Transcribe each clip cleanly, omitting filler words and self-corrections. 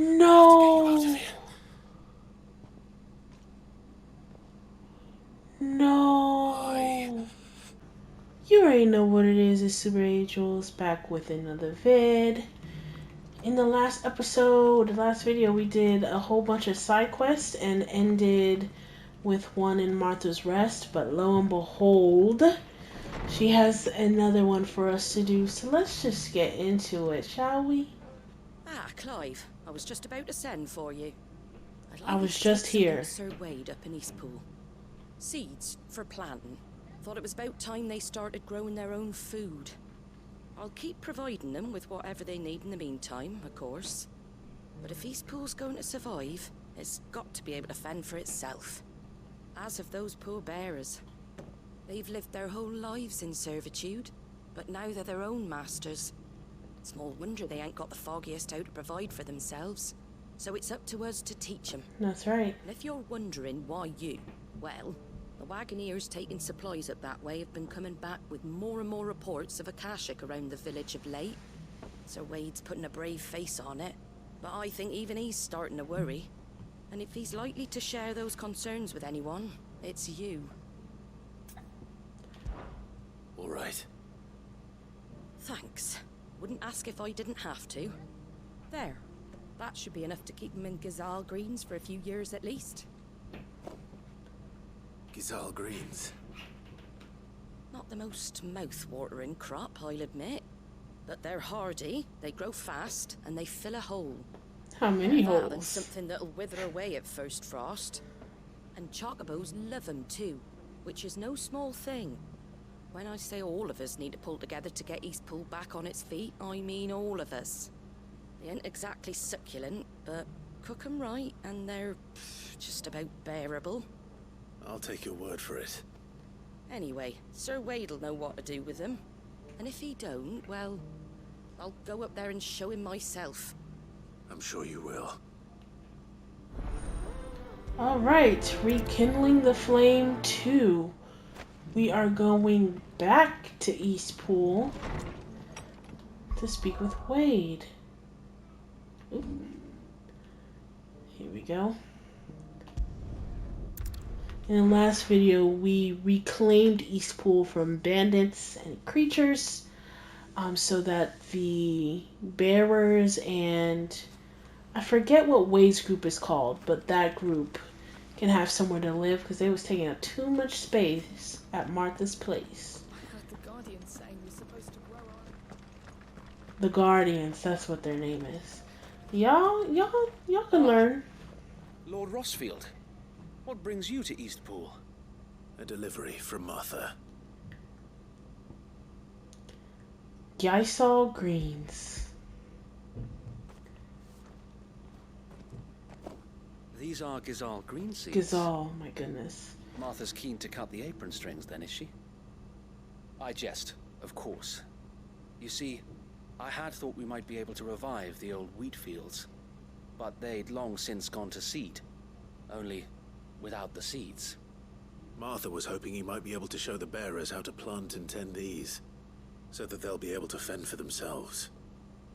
No. No. You already know what it is. It's Super Angels back with another vid. In the last episode, the last video, we did a whole bunch of side quests and ended with one in Martha's Rest. But lo and behold, she has another one for us to do. So let's just get into it, shall we? Ah, Clive, I was just about to send for you. I was just here. Sir Wade up in Eastpool. Seeds for planting. Thought it was about time they started growing their own food. I'll keep providing them with whatever they need in the meantime, of course. But if Eastpool's going to survive, it's got to be able to fend for itself. As of those poor bearers. They've lived their whole lives in servitude, but now they're their own masters. Small wonder they ain't got the foggiest how to provide for themselves. So it's up to us to teach them. That's right. And if you're wondering why you, well, the wagoneers taking supplies up that way have been coming back with more and more reports of Akashic around the village of late. Sir Wade's putting a brave face on it, but I think even he's starting to worry. And if he's likely to share those concerns with anyone, it's you. All right. Thanks. Wouldn't ask if I didn't have to. There. That should be enough to keep them in Gazal Greens for a few years at least. Gazal Greens. Not the most mouth-watering crop, I'll admit. But they're hardy, they grow fast, and they fill a hole. How many Better that holes? than something that'll wither away at first frost. And chocobos love them too, which is no small thing. When I say all of us need to pull together to get Eastpool back on its feet, I mean all of us. They ain't exactly succulent, but cook 'em right, and they're just about bearable. I'll take your word for it. Anyway, Sir Wade'll know what to do with them. And if he don't, well, I'll go up there and show him myself. I'm sure you will. Alright, Rekindling the Flame II. We are going back to Eastpool to speak with Wade. Ooh. Here we go. In the last video, we reclaimed Eastpool from bandits and creatures, so that the bearers and I forget what Wade's group is called, but that group can have somewhere to live because they was taking up too much space at Martha's place. I heard the Guardians saying we're supposed to grow on. The Guardians, that's what their name is. Y'all can learn. Lord Rossfield, what brings you to Eastpool? A delivery from Martha. Gysal Greens. These are Gazal green seeds. Gazal, my goodness. Martha's keen to cut the apron strings then, is she? I jest, of course. You see, I had thought we might be able to revive the old wheat fields, but they'd long since gone to seed, only without the seeds. Martha was hoping you might be able to show the bearers how to plant and tend these, so that they'll be able to fend for themselves.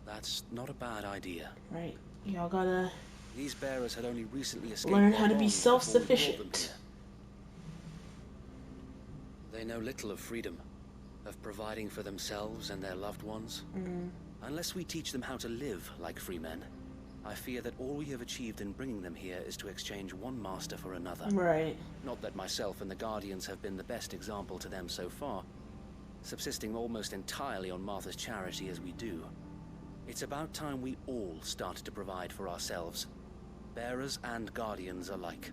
That's not a bad idea. Right. Y'all gotta These bearers had only recently escaped learn their how to be bonds before we brought them self-sufficient. here. They know little of freedom, of providing for themselves and their loved ones. Unless we teach them how to live like free men, I fear that all we have achieved in bringing them here is to exchange one master for another. Right. Not that myself and the Guardians have been the best example to them so far, subsisting almost entirely on Martha's charity as we do. It's about time we all started to provide for ourselves, bearers and Guardians alike.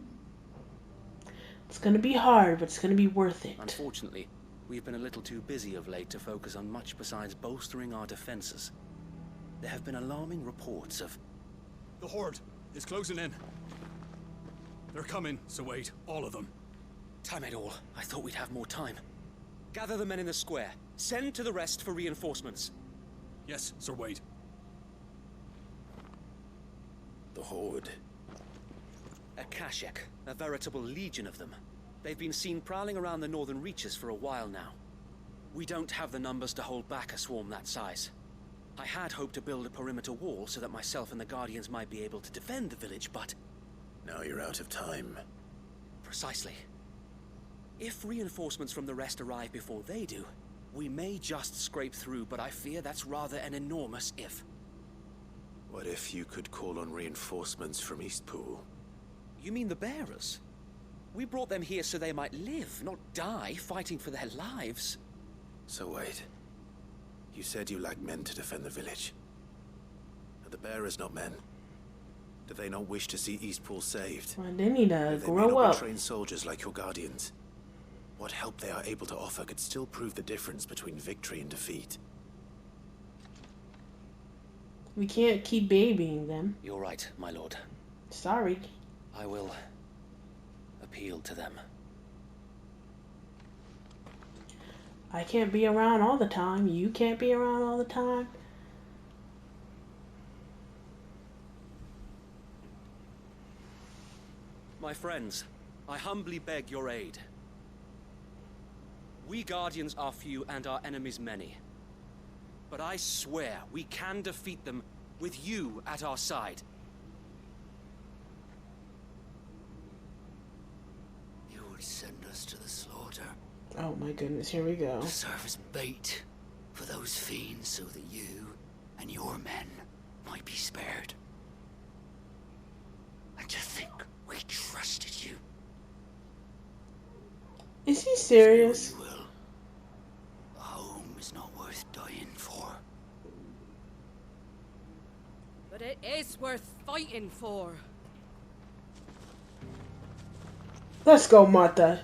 It's gonna be hard, but it's gonna be worth it. Unfortunately, we've been a little too busy of late to focus on much besides bolstering our defenses. There have been alarming reports of... The Horde is closing in. They're coming, Sir Wade, all of them. Damn it all, I thought we'd have more time. Gather the men in the square. Send to the rest for reinforcements. Yes, Sir Wade. The Horde. Akashic, a veritable legion of them. They've been seen prowling around the northern reaches for a while now. We don't have the numbers to hold back a swarm that size. I had hoped to build a perimeter wall so that myself and the Guardians might be able to defend the village, but... Now you're out of time. Precisely. If reinforcements from the rest arrive before they do, we may just scrape through, but I fear that's rather an enormous if. What if you could call on reinforcements from Eastpool? You mean the bearers? We brought them here so they might live, not die fighting for their lives. So wait. You said you lack men to defend the village. Are the bearers not men? Do they not wish to see Eastpool saved? Well, they need to They may grow not up. be trained soldiers like your guardians. What help they are able to offer could still prove the difference between victory and defeat. We can't keep babying them. You're right, my lord. Sorry. I will appeal to them. I can't be around all the time. You can't be around all the time. My friends, I humbly beg your aid. We Guardians are few and our enemies many. But I swear we can defeat them with you at our side. You would send us to the slaughter. Oh my goodness, here we go. To serve as bait for those fiends so that you and your men might be spared. And to think we trusted you. Is he serious? Say what you will. A home is not worth dying for. But it is worth fighting for. Let's go, Martha.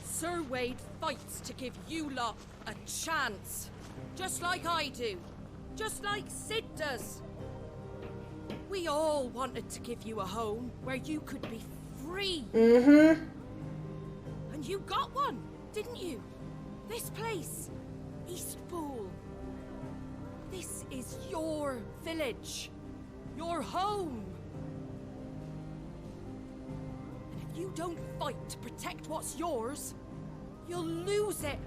Sir Wade fights to give you lot a chance. Just like I do. Just like Sid does. We all wanted to give you a home where you could be free. Mm-hmm. And you got one, didn't you? This place. Eastpool. This is your village. Your home. And if you don't fight to protect what's yours, you'll lose it.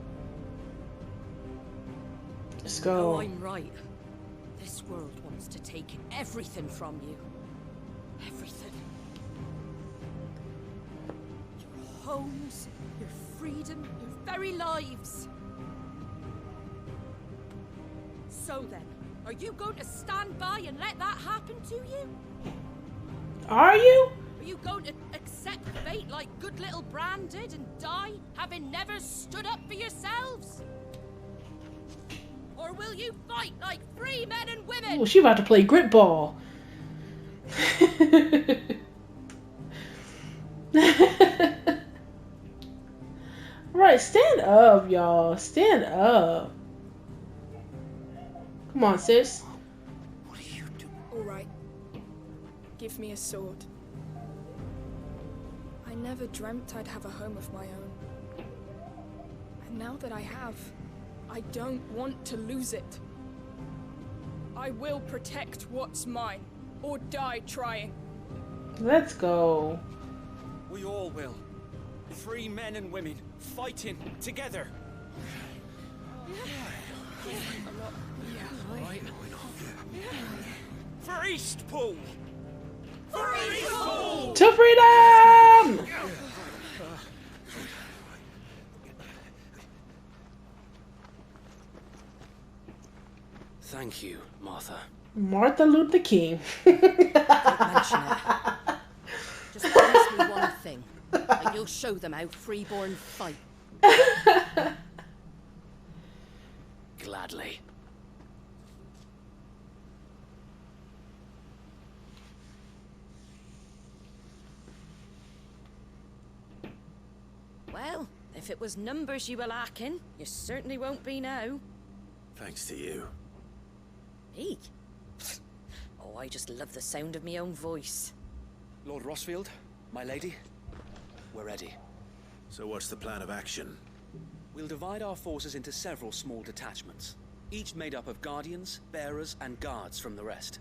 Let's Oh, go. I'm right. This world wants to take everything from you. Everything. Your homes, your freedom, your very lives. So then, are you going to stand by and let that happen to you? Are you? Are you going to accept fate like good little Bran did and die, having never stood up for yourselves? Or will you fight like free men and women? Oh, she about to play grip ball. Right, stand up, y'all. Stand up. Come on, sis. What are you doing? Alright. Give me a sword. I never dreamt I'd have a home of my own. And now that I have, I don't want to lose it. I will protect what's mine, or die trying. Let's go. We all will. Free men and women, fighting together. For Eastpool! For Eastpool! To freedom! Thank you, Martha. Martha Luther King. Don't mention it. Just promise me one thing. That you'll show them how freeborn fight. Gladly. Well, if it was numbers you were lacking, you certainly won't be now. Thanks to you. Me? Oh, I just love the sound of my own voice. Lord Rossfield, my lady, we're ready. So what's the plan of action? We'll divide our forces into several small detachments, each made up of guardians, bearers, and guards from the rest.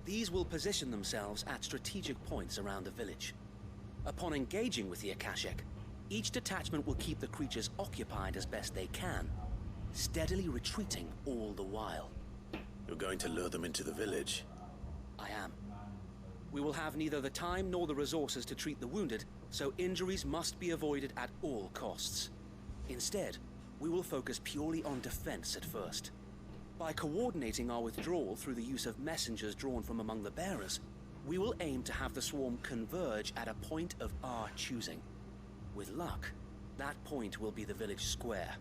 These will position themselves at strategic points around the village. Upon engaging with the Akashic, each detachment will keep the creatures occupied as best they can, steadily retreating all the while. Your going to lure them into the village? I am. We will have neither the time nor the resources to treat the wounded, so injuries must be avoided at all costs. Instead, we will focus purely on defense at first. By coordinating our withdrawal through the use of messengers drawn from among the bearers, we will aim to have the swarm converge at a point of our choosing. With luck, that point will be the village square.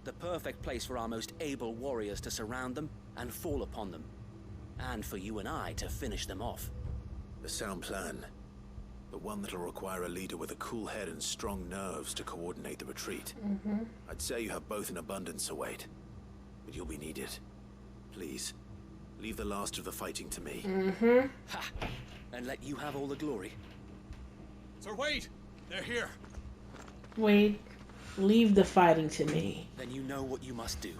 The perfect place for our most able warriors to surround them and fall upon them. And for you and I to finish them off. A sound plan, but one that'll require a leader with a cool head and strong nerves to coordinate the retreat. I'd say you have both in abundance, Wade, but you'll be needed. Please, leave the last of the fighting to me. Ha! And let you have all the glory. Sir Wade! They're here! Wade, leave the fighting to me. Then you know what you must do.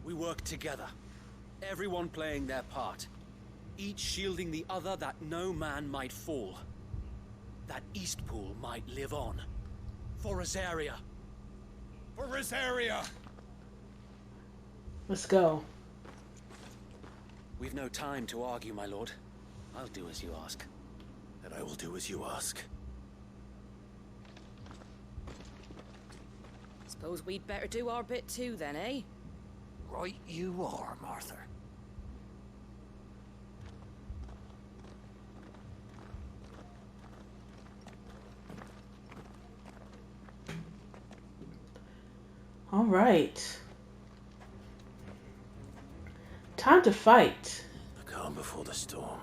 We work together, everyone playing their part, each shielding the other that no man might fall, that Eastpool might live on. For Rosaria! For Rosaria! Let's go. We've no time to argue, my lord. I'll do as you ask. And I will do as you ask. Suppose we'd better do our bit too then, eh? Right you are, Martha. All right. Time to fight. The calm before the storm.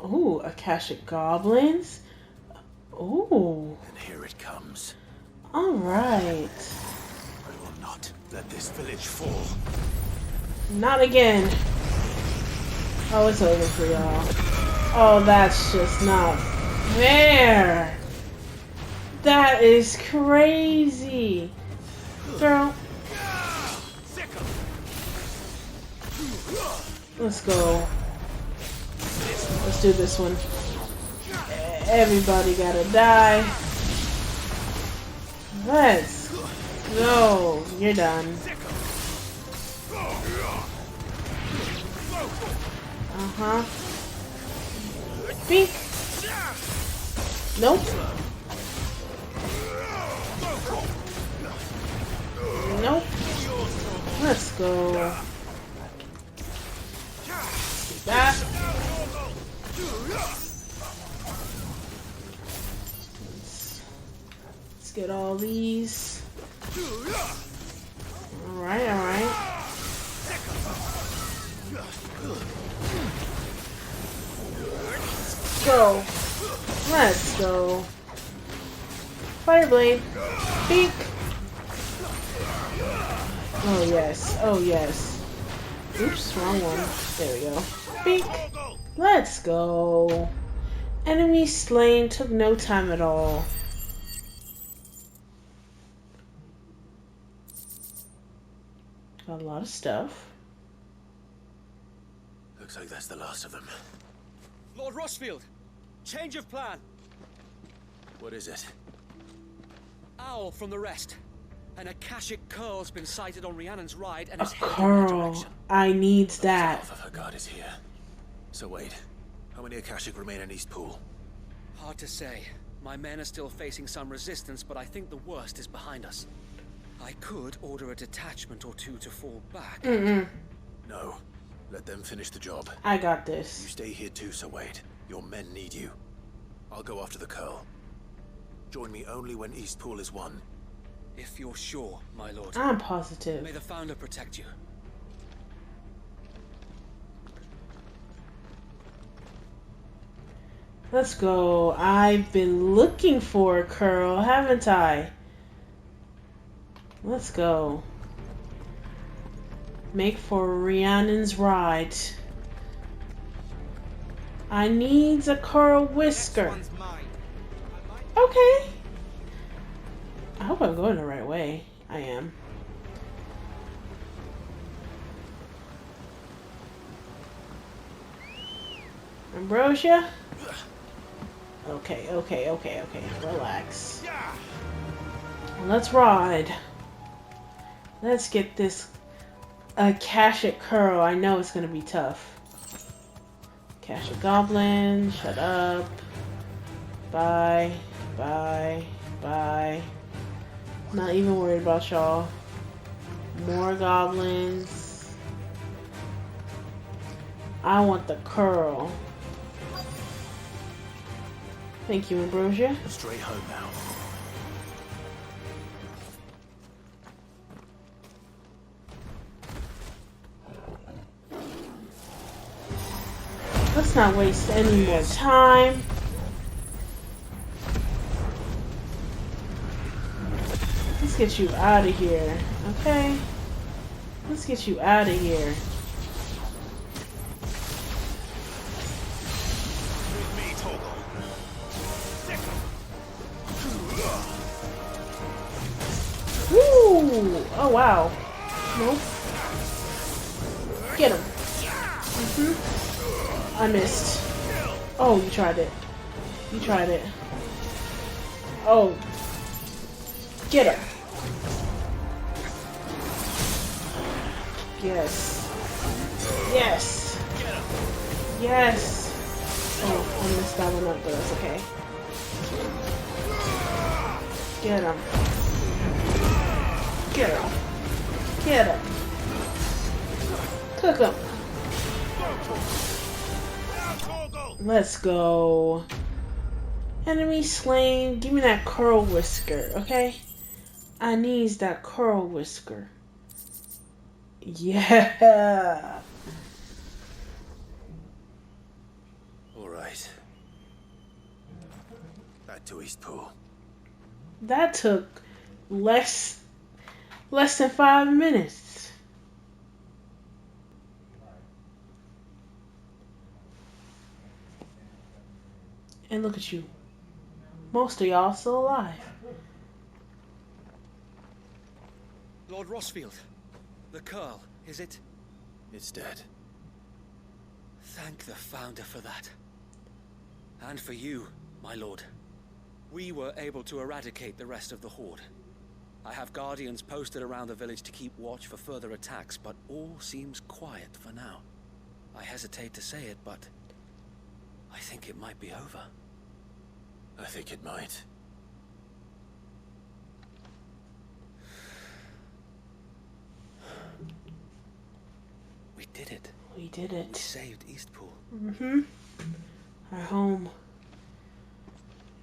Ooh, Akashic Goblins. Ooh. And here it comes. All right. I will not let this village fall. Not again. Oh, it's over for y'all. Oh, that's just not fair. That is crazy. Girl. Let's go. Let's do this one. Everybody gotta die. Let's go. You're done. Uh-huh. Beak. Nope. Nope. Let's go. That. Let's get all these. Alright, alright. Go. Let's go. Fireblade. Beak. Oh yes. Oh yes. Oops, wrong one. There we go. Beak. Let's go. Enemy slain. Took no time at all. Got a lot of stuff. Looks like that's the last of them. Lord Rossfield! Change of plan! What is it? Owl from the rest. An Akashic curl's been sighted on Rhiannon's ride and A is headed in that curl. direction. I needs that. Half of her guard is here. So wait, how many Akashic remain in Eastpool? Hard to say. My men are still facing some resistance, but I think the worst is behind us. I could order a detachment or two to fall back. No. Let them finish the job. I got You this. stay here too, Sir Wade. Your men need you. I'll go after the curl. Join me only when Eastpool is won. If you're sure, my lord. I'm May positive. the Founder protect you. Let's go. I've been looking for a curl, haven't I? Let's go. Make for Rhiannon's ride. I needs a curl whisker. Okay. I hope I'm going the right way. I am. Ambrosia? Okay, okay, okay, okay. Relax. Let's ride. Let's get this A Cashit Curl. I know it's gonna be tough. Cashit Goblin, shut up. Bye. Bye. Bye. Not even worried about y'all. More goblins. I want the curl. Thank you, Ambrosia. Straight home now. Let's not waste any more time. Let's get you out of here, okay? Let's get you out of here. With me, Toggle. Woo! Oh wow. Nope. Get him. I missed. Oh, you tried it. You tried it. Oh. Get him. Yes. Yes. Yes. Oh, I messed that one up, but that's okay. Get him. Get him. Get him. Cook him. Let's go. Enemy slain. Give me that curl whisker, okay? I need that curl whisker. Yeah. All right. Back to Eastpool. That took less than 5 minutes. And look at you. Most of y'all still alive. Lord Rossfield, the Curl, is it? It's dead. Thank the Founder for that. And for you, my lord. We were able to eradicate the rest of the Horde. I have guardians posted around the village to keep watch for further attacks, but all seems quiet for now. I hesitate to say it, but I think it might be over. I think it might. We did it. We did We it. saved Eastpool. Mm-hmm. Our home.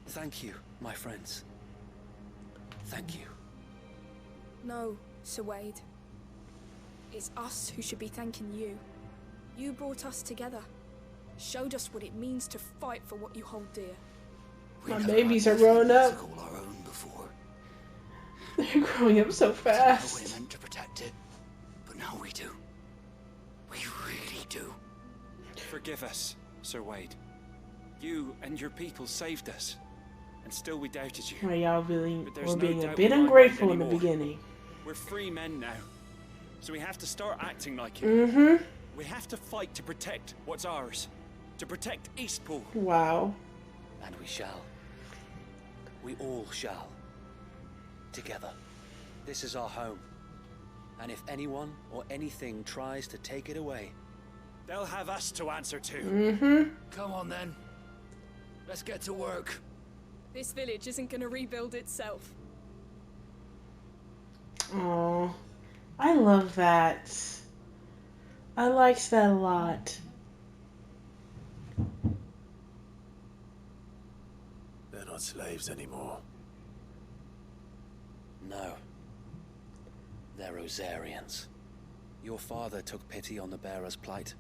Thank you, my friends. Thank you. No, Sir Wade. It's us who should be thanking you. You brought us together. Showed us what it means to fight for what you hold dear. My babies are growing up. To call our own before. They're growing up so We're fast. meant to protect it, but now we do. We really do. Forgive us, Sir Wade. You and your people saved us, and still we doubted you. Well, y'all really But there's were no being a doubt bit we aren't ungrateful right in the anymore. beginning. We're free men now, so we have to start acting like it. Mm-hmm. We have to fight to protect what's ours, to protect Eastpool. Wow. And we shall. We all shall. Together. This is our home. And if anyone or anything tries to take it away, They'll have us to answer to. Mm-hmm. Come on then. Let's get to work. This village isn't gonna rebuild itself. Oh, I love that. I liked that a lot. They're not slaves anymore. no. They're Rosarians. Your father took pity on the bearer's plight,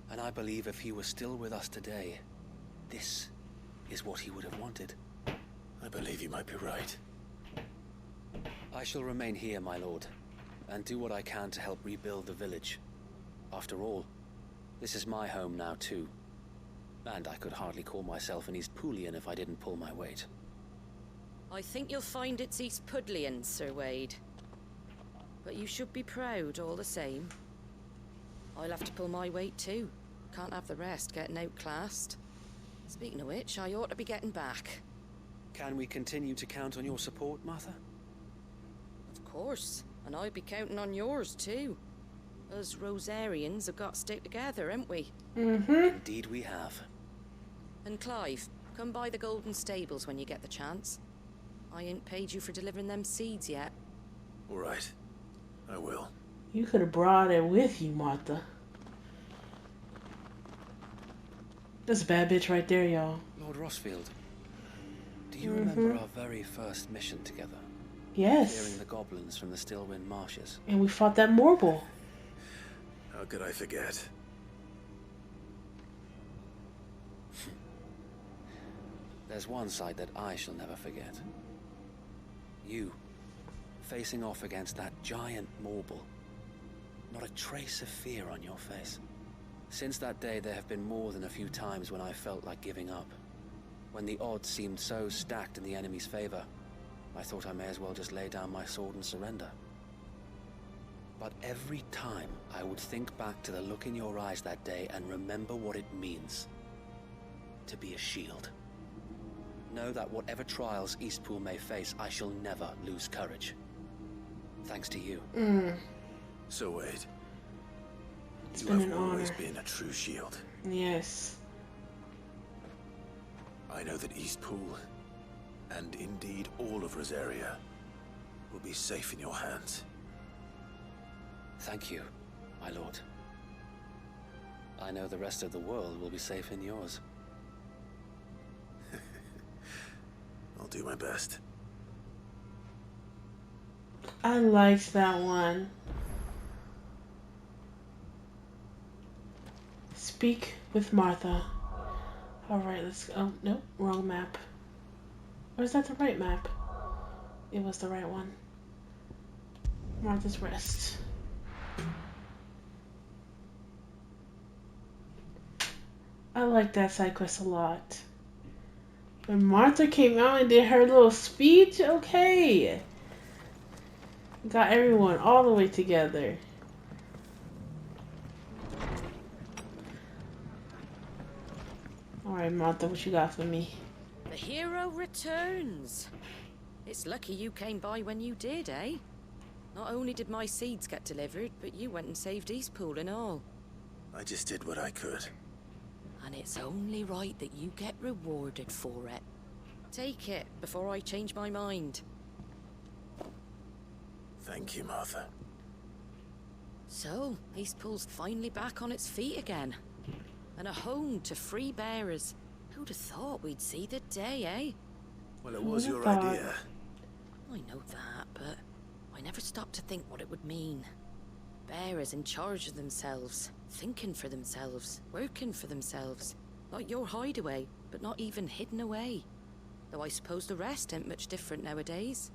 and I believe if he was still with us today, this is what he would have wanted. I believe you might be right. I shall remain here, my lord, and do what I can to help rebuild the village. After all, this is my home now too. And I could hardly call myself an Eastpoolian if I didn't pull my weight. I think you'll find it's Eastpudlian, Sir Wade. But you should be proud all the same. I'll have to pull my weight too. Can't have the rest getting outclassed. Speaking of which, I ought to be getting back. Can we continue to count on your support, Martha? Of course, and I'd be counting on yours too. Us Rosarians have got to stick together, haven't we? Mm-hmm. Indeed we have. And Clive, come by the Golden Stables when you get the chance. I ain't paid you for delivering them seeds yet. All right. I will. You could have brought it with you, Martha. That's a bad bitch right there, y'all. Lord Rossfield, do you remember our very first mission together? Yes. Clearing the goblins from the Stillwind Marshes. And we fought that Morble. How could I forget? There's one side that I shall never forget. You, facing off against that giant Morble. Not a trace of fear on your face. Since that day, there have been more than a few times when I felt like giving up. When the odds seemed so stacked in the enemy's favor, I thought I may as well just lay down my sword and surrender. But every time I would think back to the look in your eyes that day and remember what it means to be a shield. Know that whatever trials Eastpool may face, I shall never lose courage. Thanks to you. So Wade, It's you been have an always honor. been a true shield. Yes. I know that Eastpool, and indeed all of Rosaria, will be safe in your hands. Thank you, my lord. I know the rest of the world will be safe in yours. I'll do my best. I liked that one. Speak with Martha. Alright, let's go. Oh, nope, wrong map. Or is that the right map? It was the right one. Martha's Rest. I like that side quest a lot. When Martha came out and did her little speech, okay. Got everyone all the way together. Alright, Martha, what you got for me? The hero returns. It's lucky you came by when you did, eh? Not only did my seeds get delivered, but you went and saved Eastpool and all. I just did what I could. And it's only right that you get rewarded for it. Take it before I change my mind. Thank you, Martha. So, Eastpool's finally back on its feet again. And a home to free bearers. Who'd have thought we'd see the day, eh? Well, it was your thought? idea. I know that, but I never stopped to think what it would mean. Bearers in charge of themselves, thinking for themselves, working for themselves. Like your hideaway, but not even hidden away. Though I suppose the rest ain't much different nowadays.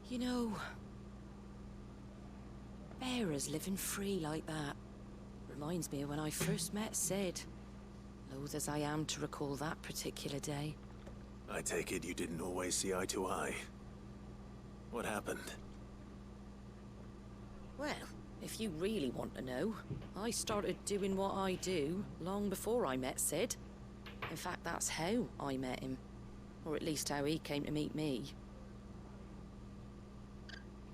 You know, bearers living free like that reminds me of when I first met Sid. Loath as I am to recall that particular day. I take it you didn't always see eye to eye. What happened? Well, if you really want to know, I started doing what I do long before I met Sid. In fact, that's how I met him. Or at least how he came to meet me.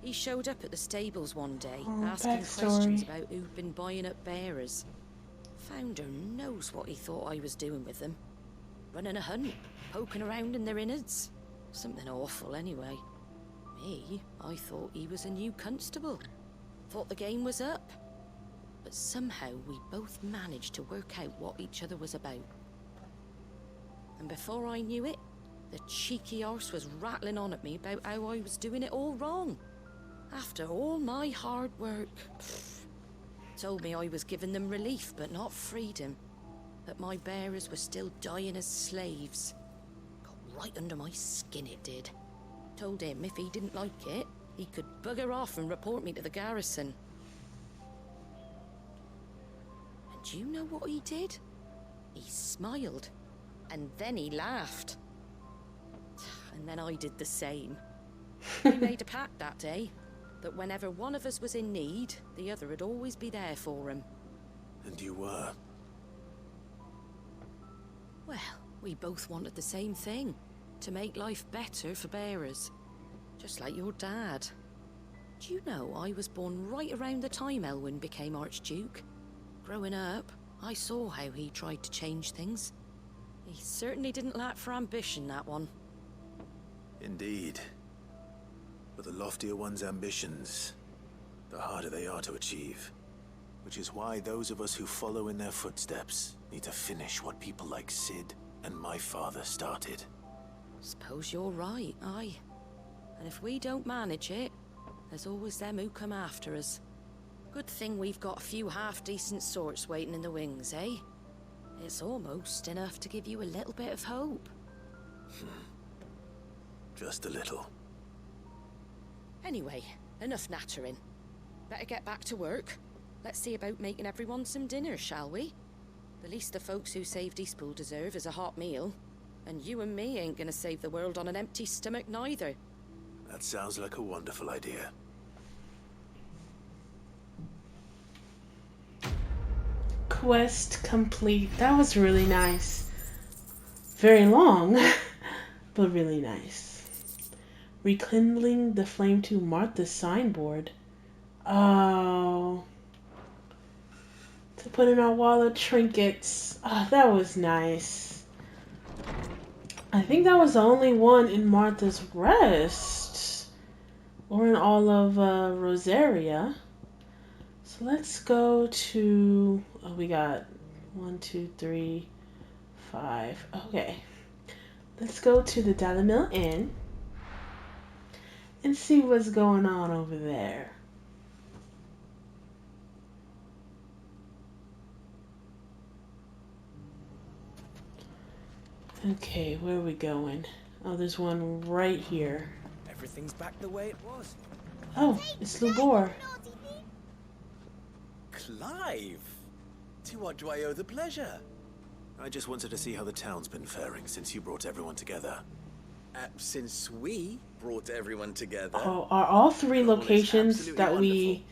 He showed up at the stables one day, asking questions about who'd been buying up bearers. Founder knows what he thought I was doing with them. Running a hunt, poking around in their innards. Something awful anyway. Me, I thought he was a new constable. Thought the game was up. But somehow we both managed to work out what each other was about. And before I knew it, the cheeky arse was rattling on at me about how I was doing it all wrong. After all my hard work. Told me I was giving them relief, but not freedom. That my bearers were still dying as slaves. Got right under my skin, it did. Told him if he didn't like it, he could bugger off and report me to the garrison. And do you know what he did? He smiled. And then he laughed. And then I did the same. We made a pact that day, that whenever one of us was in need, the other would always be there for him. And you were? Well, we both wanted the same thing. To make life better for bearers. Just like your dad. Do you know I was born right around the time Elwyn became Archduke? Growing up, I saw how he tried to change things. He certainly didn't lack for ambition, that one. Indeed. But the loftier one's ambitions, the harder they are to achieve. Which is why those of us who follow in their footsteps need to finish what people like Sid and my father started. Suppose you're right, aye. And if we don't manage it, there's always them who come after us. Good thing we've got a few half-decent sorts waiting in the wings, eh? It's almost enough to give you a little bit of hope. Just a little. Anyway, enough nattering. Better get back to work. Let's see about making everyone some dinner, shall we? The least the folks who saved Eastpool deserve is a hot meal. And you and me ain't gonna save the world on an empty stomach neither. That sounds like a wonderful idea. Quest complete. That was really nice. Very long, but really nice. Rekindling the Flame II, Martha's signboard. Oh. To put in our wall of trinkets. Oh, that was nice. I think that was the only one in Martha's Rest. Or in all of Rosaria. So let's go to... Oh, we got 1, 2, 3, 5. Okay. Let's go to the Dalimil Inn. And see what's going on over there. Okay, where are we going? Oh, there's one right here. Everything's back the way it was. Oh, it's Lubor. Clive! To what do I owe the pleasure? I just wanted to see how the town's been faring since you brought everyone together. Since we brought everyone together... Oh, are all three locations that wonderful. we...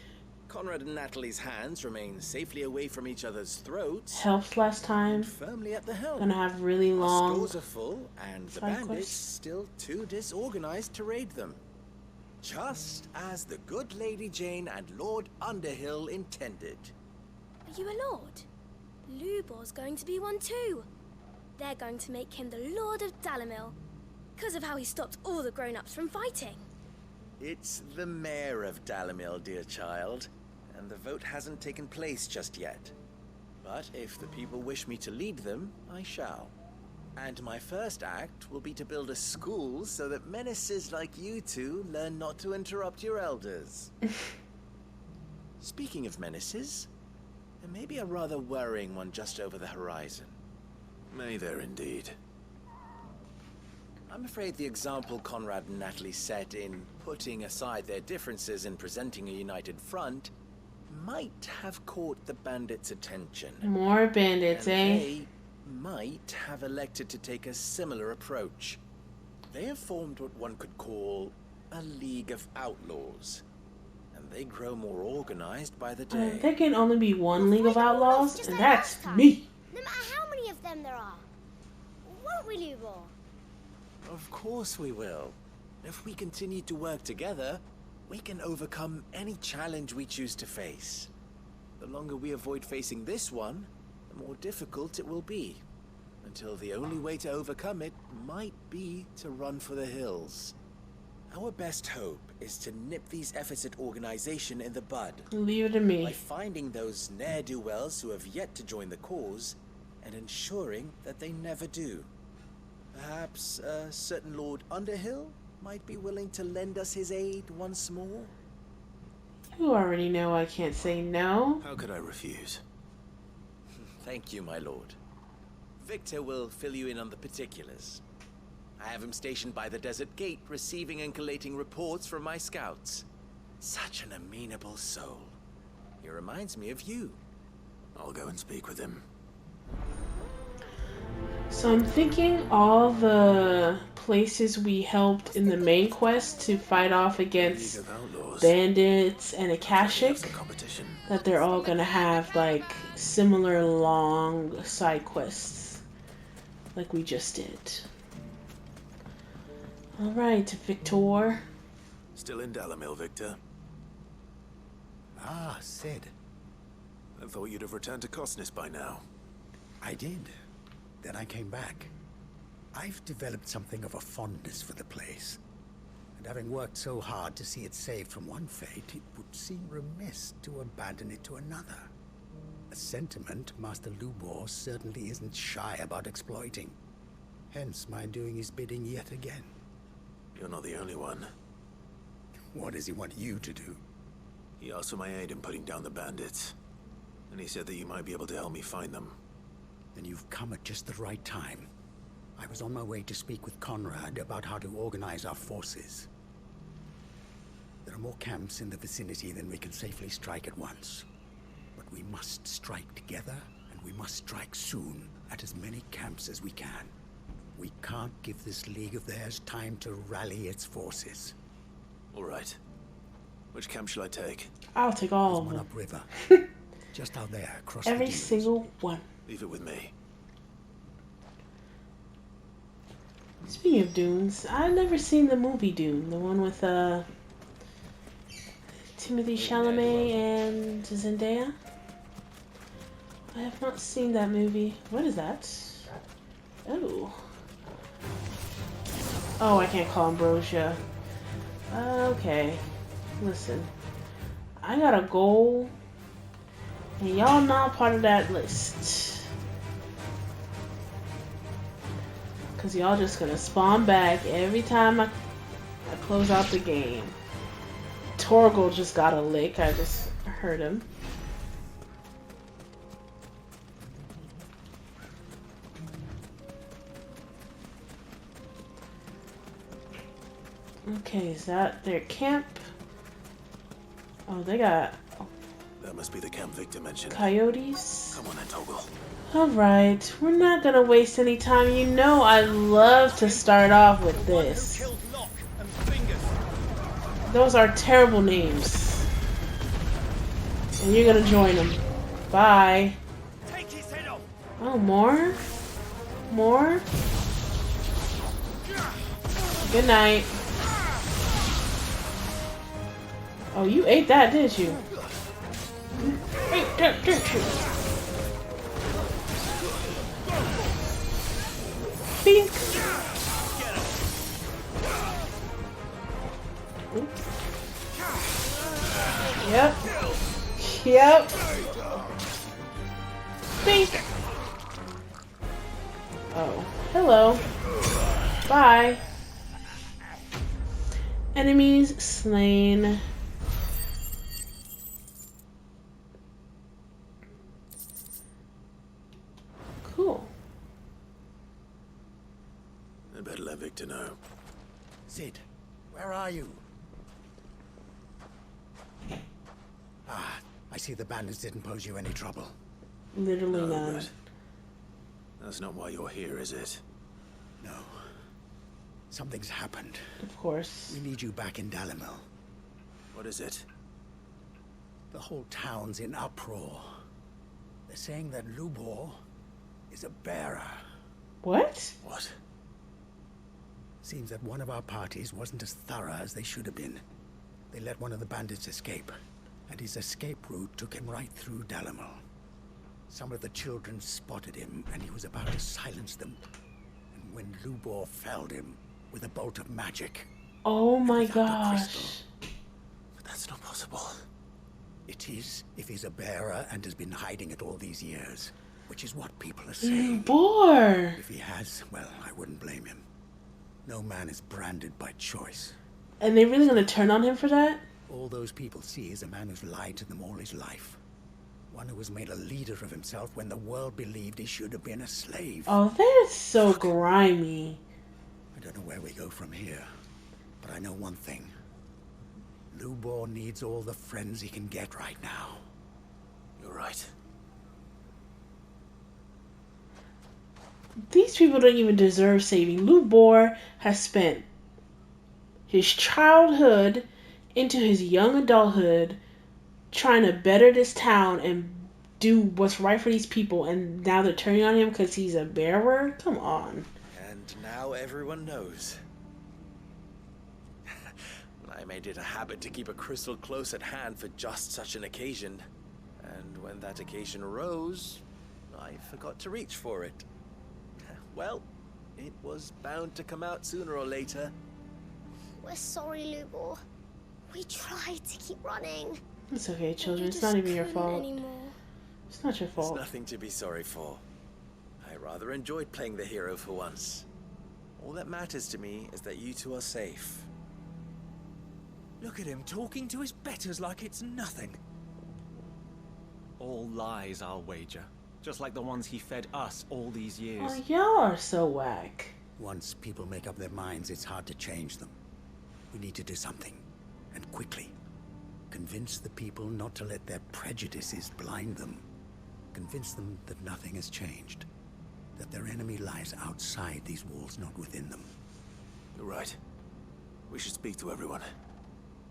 Conrad and Natalie's hands remain safely away from each other's throats. helped last time? Firmly at the helm. Gonna have really Our long... stores are full, and the Sidequests. bandits still too disorganized to raid them. Just as the good Lady Jane and Lord Underhill intended. Are you a lord? Lubor's going to be one too. They're going to make him the Lord of Dalimil, because of how he stopped all the grown-ups from fighting. It's the mayor of Dalimil, dear child, and the vote hasn't taken place just yet. But if the people wish me to lead them, I shall. And my first act will be to build a school so that menaces like you two learn not to interrupt your elders. Speaking of menaces, there may be a rather worrying one just over the horizon. May there indeed. I'm afraid the example Conrad and Natalie set in putting aside their differences and presenting a united front might have caught the bandits' attention. More bandits, And eh? they might have elected to take a similar approach. They have formed what one could call a League of Outlaws. And they grow more organized by the day. There can only be one League of Outlaws, Just and like that's last time. me. No matter how many of them there are. Won't we, Lubor? Of course we will. If we continue to work together, we can overcome any challenge we choose to face. The longer we avoid facing this one, the more difficult it will be. Until the only way to overcome it might be to run for the hills. Our best hope is to nip these efforts at organization in the bud. Leave it to By me. finding those ne'er-do-wells who have yet to join the cause, and ensuring that they never do. Perhaps a certain Lord Underhill might be willing to lend us his aid once more? You already know I can't say no. How could I refuse? Thank you, my lord. Victor will fill you in on the particulars. I have him stationed by the desert gate, receiving and collating reports from my scouts. Such an amenable soul. He reminds me of you. I'll go and speak with him. So I'm thinking all the places we helped in the main quest to fight off against League of Outlaws. bandits and Have Akashic, some competition. that they're all gonna have like similar long side quests like we just did. Alright, Victor. Still in Dalimil, Victor? Ah, Sid. I thought you'd have returned to Cosnus by now. I did. Then I came back. I've developed something of a fondness for the place. And having worked so hard to see it saved from one fate, it would seem remiss to abandon it to another. A sentiment Master Lubor certainly isn't shy about exploiting. Hence my doing his bidding yet again. You're not the only one. What does he want you to do? He asked for my aid in putting down the bandits. And he said that you might be able to help me find them. Then you've come at just the right time. I was on my way to speak with Conrad about how to organize our forces. There are more camps in the vicinity than we can safely strike at once. But we must strike together, and we must strike soon at as many camps as we can. We can't give this league of theirs time to rally its forces. All right. Which camp shall I take? I'll take all of There's one them. upriver. Just out there, across Every the dunes. single one. Leave it with me. Speaking of Dunes, I've never seen the movie Dune. The one with Timothy Chalamet and Zendaya. I have not seen that movie. What is that? Oh. Oh, I can't call Ambrosia. Okay. Listen. I got a goal. And y'all not part of that list. Because y'all just gonna spawn back every time I close out the game. Torgal just got a lick. I just heard him. Okay, is that their camp? Oh, they got... That must be the camp Victor mentioned. coyotes. Come on then, Toggle. Alright, we're not gonna waste any time. You know I love to start off with this. Those are terrible names. And you're gonna join them. Bye. Oh, more? More? Good night. Oh, you ate that, didn't you? Ate that, didn't you? Bink. Yep. Yep. Bink. Oh, hello. Bye. Enemies slain. Cool. I better let Victor know. Sid, where are you? Ah, I see the bandits didn't pose you any trouble. Literally No, none. but that's not why you're here, is it? No. Something's happened. Of course. We need you back in Dalimil. What is it? The whole town's in uproar. They're saying that Lubor is a bearer. What? What? Seems that one of our parties wasn't as thorough as they should have been. They let one of the bandits escape, and his escape route took him right through Dalimil. Some of the children spotted him, and he was about to silence them. And when Lubor felled him with a bolt of magic. Oh my without the gosh. crystal. But that's not possible. It is if he's a bearer and has been hiding it all these years, which is what people are saying. Boar. If he has, well, I wouldn't blame him. No man is branded by choice. And they really gonna turn on him for that? All those people see is a man who's lied to them all his life. One who was made a leader of himself when the world believed he should have been a slave. Oh, that is so grimy. I don't know where we go from here, but I know one thing. Lubor needs all the friends he can get right now. You're right. These people don't even deserve saving. Lubor has spent his childhood into his young adulthood trying to better this town and do what's right for these people, and now they're turning on him because he's a bearer? Come on. And now everyone knows. I I made it a habit to keep a crystal close at hand for just such an occasion. And when that occasion arose, I forgot to reach for it. Well, it was bound to come out sooner or later. We're sorry, Lubor. We tried to keep running. It's okay, children. We It's not just even your couldn't fault. anymore. It's not your There's fault. nothing to be sorry for. I rather enjoyed playing the hero for once. All that matters to me is that you two are safe. Look at him talking to his betters like it's nothing. All lies, I'll wager. Just like the ones he fed us all these years. Oh, y'all are so whack. Once people make up their minds, it's hard to change them. We need to do something, and quickly. Convince the people not to let their prejudices blind them. Convince them that nothing has changed. That their enemy lies outside these walls, not within them. You're right. We should speak to everyone.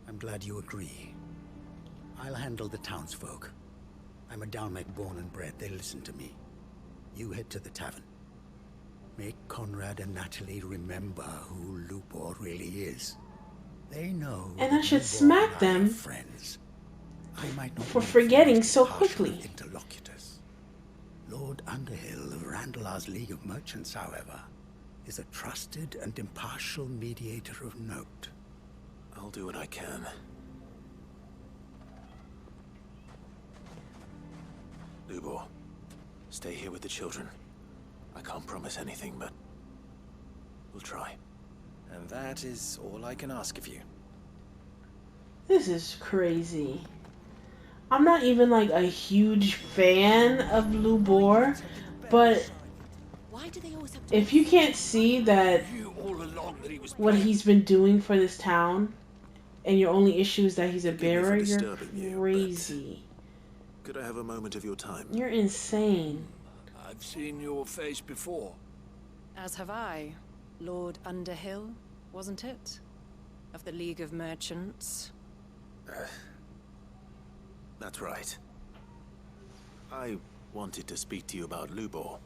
I'm glad you agree. I'll handle the townsfolk. I'm a Dalmec born and bred. They listen to me. You head to the tavern. Make Conrad and Natalie remember who Lubor really is. They know. And I should Lubor smack and I are them friends. I might not for be forgetting the so impartial quickly. Interlocutors. Lord Underhill of Randalar's League of Merchants, however, is a trusted and impartial mediator of note. I'll do what I can. Lubor, stay here with the children. I can't promise anything, but we'll try. And that is all I can ask of you. This is crazy. I'm not even like a huge fan of Lubor, but Why do they always have to... if you can't see that what he's been doing for this town, and your only issue is that he's a Forgive me for bearer, you're disturbing you, but crazy. could I have a moment of your time? You're insane. I've seen your face before. As have I. Lord Underhill, wasn't it? Of the League of Merchants. That's right. I wanted to speak to you about Lubor.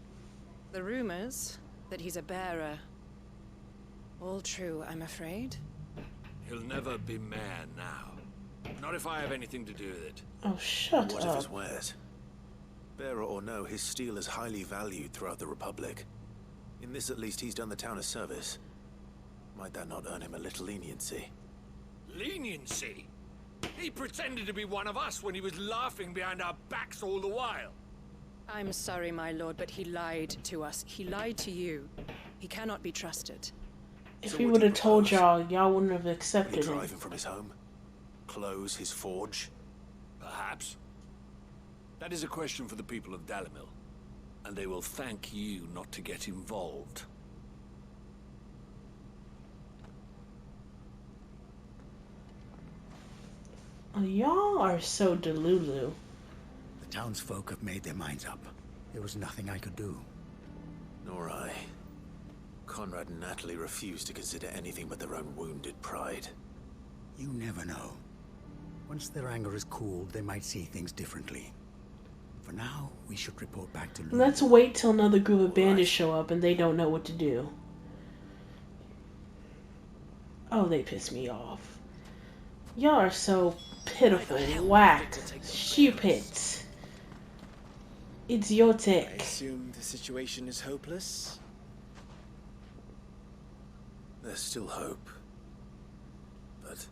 The rumors that he's a bearer. All true, I'm afraid. He'll never be mayor now. Not if I have anything to do with it. Oh, shut What of up. his wares? Bearer or no, his steel is highly valued throughout the Republic. In this at least, he's done the town a service. Might that not earn him a little leniency? Leniency? He pretended to be one of us when he was laughing behind our backs all the while. I'm sorry, my lord, but he lied to us. He lied to you. He cannot be trusted. If So he what would do you have told propose? y'all wouldn't have Will he accepted him. drive him from his home? Close his forge? Perhaps. That is a question for the people of Dalimil. And they will thank you not to get involved. Oh, y'all are so delulu. The townsfolk have made their minds up. There was nothing I could do. Nor I. Conrad and Natalie refuse to consider anything but their own wounded pride. You never know. Once their anger is cooled, they might see things differently. For now, we should report back to Lubor. Let's wait till another group of bandits Right. show up and they don't know what to do. Oh, they piss me off. Y'all are so pitiful, whack, stupid, I idiotic. assume the situation is hopeless? There's still hope. But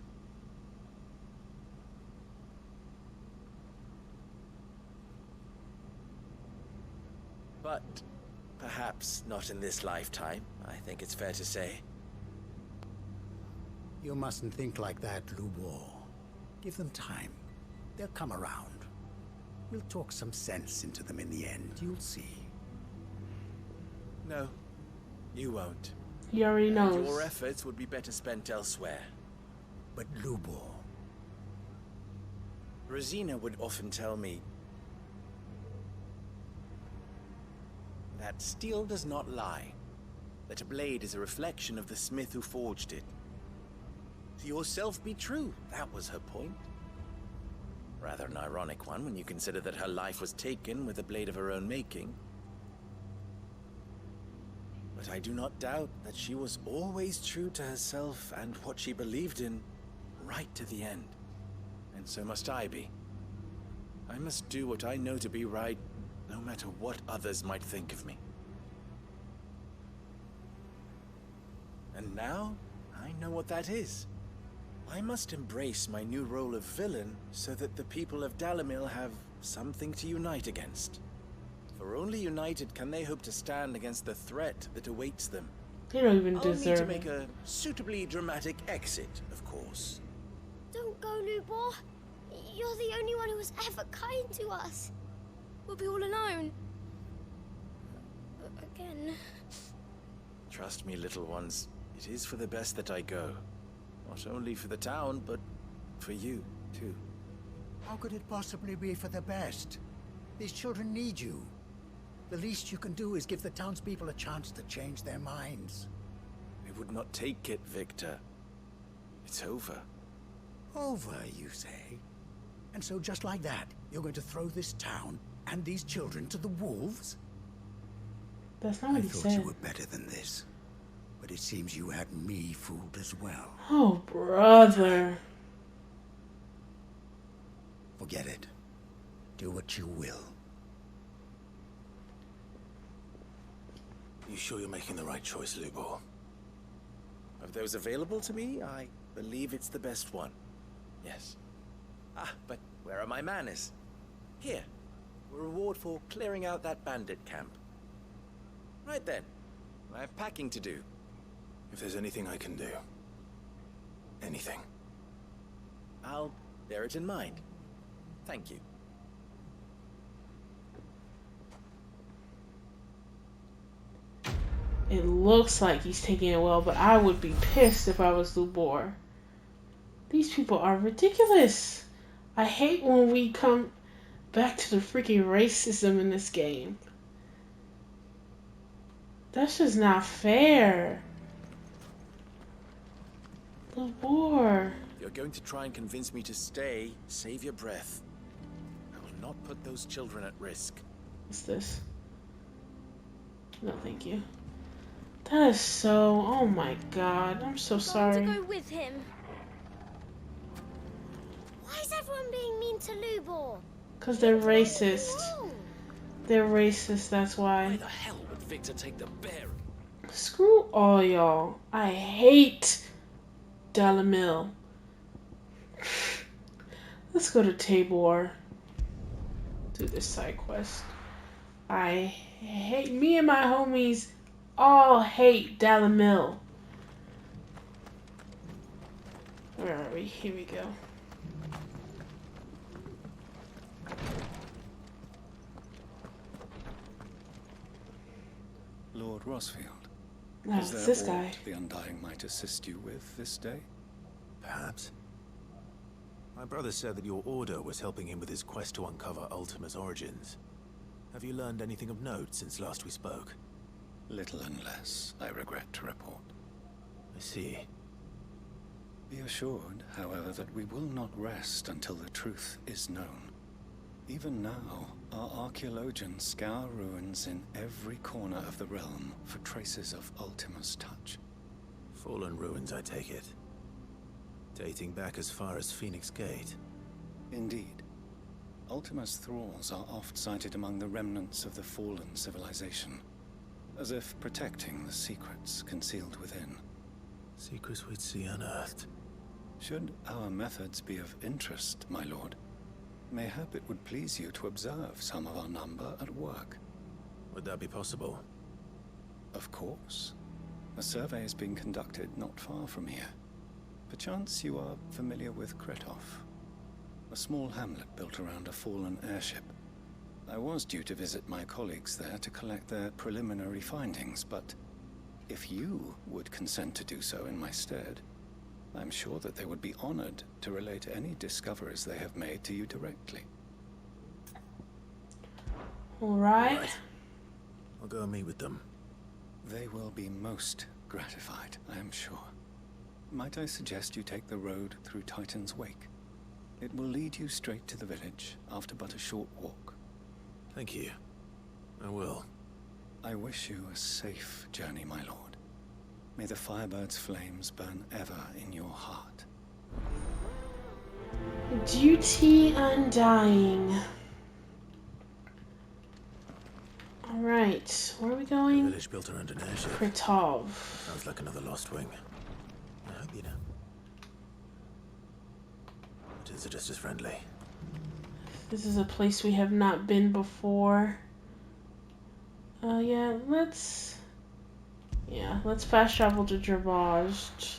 But perhaps not in this lifetime, I think it's fair to say. You mustn't think like that, Lubor. Give them time. They'll come around. We'll talk some sense into them in the end, you'll see. No, you won't. He already And knows. your efforts would be better spent elsewhere. But Lubor, Rosina would often tell me that steel does not lie, that a blade is a reflection of the smith who forged it. To yourself be true, that was her point. Rather an ironic one when you consider that her life was taken with a blade of her own making. But I do not doubt that she was always true to herself and what she believed in, right to the end. And so must I be. I must do what I know to be right, no matter what others might think of me. And now, I know what that is. I must embrace my new role of villain so that the people of Dalimil have something to unite against. For only united can they hope to stand against the threat that awaits them. They don't even I'll need to deserve make it. a suitably dramatic exit, of course. Don't go, Lubor. You're the only one who was ever kind to us. We'll be all alone. Again. Trust me, little ones. It is for the best that I go. Not only for the town, but for you, too. How could it possibly be for the best? These children need you. The least you can do is give the townspeople a chance to change their minds. I would not take it, Victor. It's over. Over, you say? And so just like that, you're going to throw this town and these children to the wolves? That's not what he I thought said. you were better than this. But it seems you had me fooled as well. Oh, brother. Forget it. Do what you will. You sure you're making the right choice, Lubor? Of those available to me, I believe it's the best one. Yes. Ah, but where are my manners? Here. A reward for clearing out that bandit camp. Right then. I have packing to do. If there's anything I can do. Anything. I'll bear it in mind. Thank you. It looks like he's taking it well, but I would be pissed if I was Lubor. These people are ridiculous. I hate when we come back to the freaking racism in this game. That's just not fair. Lubor. If you're going to try and convince me to stay, save your breath. I will not put those children at risk. What's this? No, thank you. That is so... Oh my god. I'm so sorry. To go with him. Why is everyone being mean to Lubor? Because they're racist. They're racist, that's Why why. the hell would Victor take the bear? Screw all y'all. I hate Dalimil. Let's go to Tabor. Do this side quest. I hate... Me and my homies all hate Dalimil. Where are we? Here we go. Lord Rosfield, No, is it's there this aught guy. the Undying might assist you with this day? Perhaps. My brother said that your order was helping him with his quest to uncover Ultima's origins. Have you learned anything of note since last we spoke? Little and less, I regret to report. I see. Be assured, however, that we will not rest until the truth is known. Even now, our archaeologians scour ruins in every corner of the realm for traces of Ultima's touch. Fallen ruins, I take it. Dating back as far as Phoenix Gate. Indeed. Ultima's thralls are oft sighted among the remnants of the fallen civilization, as if protecting the secrets concealed within. Secrets we'd see unearthed. Should our methods be of interest, my lord, mayhap it would please you to observe some of our number at work. Would that be possible? Of course. A survey is being conducted not far from here. Perchance you are familiar with Kretov, a small hamlet built around a fallen airship. I was due to visit my colleagues there to collect their preliminary findings, but if you would consent to do so in my stead, I'm sure that they would be honored to relate any discoveries they have made to you directly. Alright. I'll go and meet with them. They will be most gratified, I am sure. Might I suggest you take the road through Titan's Wake? It will lead you straight to the village after but a short walk. Thank you. I will. I wish you a safe journey, my lord. May the Firebird's flames burn ever in your heart. Duty Undying. Alright, where are we going? Village built around an airship. Kretov. Sounds like another lost wing. I hope you know. But is it just as friendly? This is a place we have not been before. Yeah, let's fast travel to Dravage.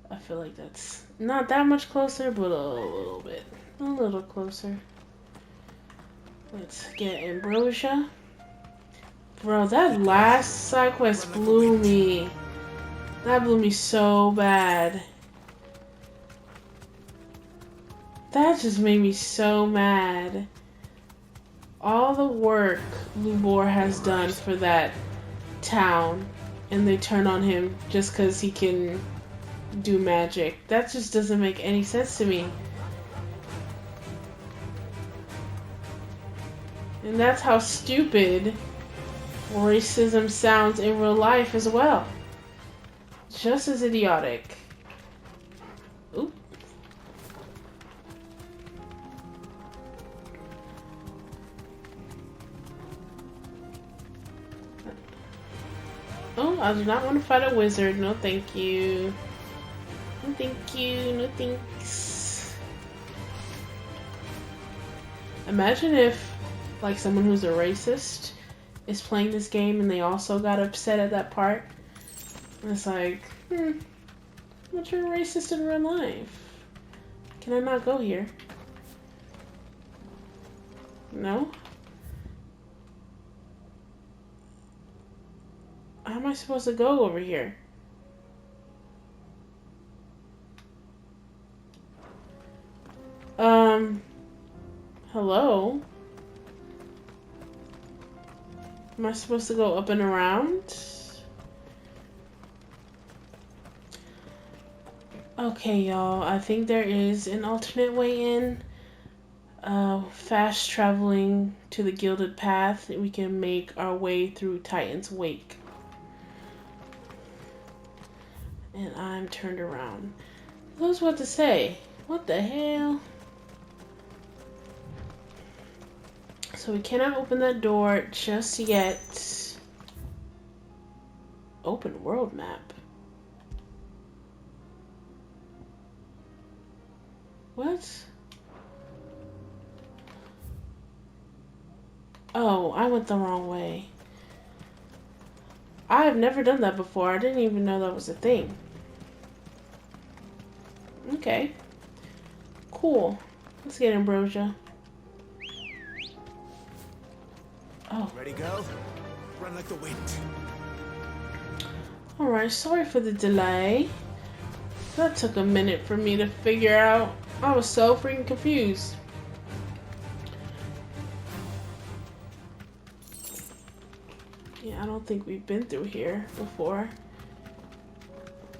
I feel like that's not that much closer, but a little closer. Let's get Ambrosia. Bro, that last side quest blew me. That blew me so bad. That just made me so mad. All the work Lubor has done for that town, and they turn on him just because he can do magic. That just doesn't make any sense to me. And that's how stupid racism sounds in real life as well. Just as idiotic. Oop. Oh, I do not want to fight a wizard. No thank you. No thank you. No thanks. Imagine if, like, someone who's a racist is playing this game and they also got upset at that part. And it's like, but you're a racist in real life. Can I not go here? No? How am I supposed to go over here? Hello? Am I supposed to go up and around? Okay, y'all. I think there is an alternate way in. Fast traveling to the Gilded Path. We can make our way through Titan's Wake. And I'm turned around. Who knows what to say? What the hell? So we cannot open that door just yet. Open world map. What? Oh, I went the wrong way. I have never done that before. I didn't even know that was a thing. Okay. Cool. Let's get Ambrosia. Oh. Ready, go? Run like the wind. Alright, sorry for the delay. That took a minute for me to figure out. I was so freaking confused. Yeah, I don't think we've been through here before.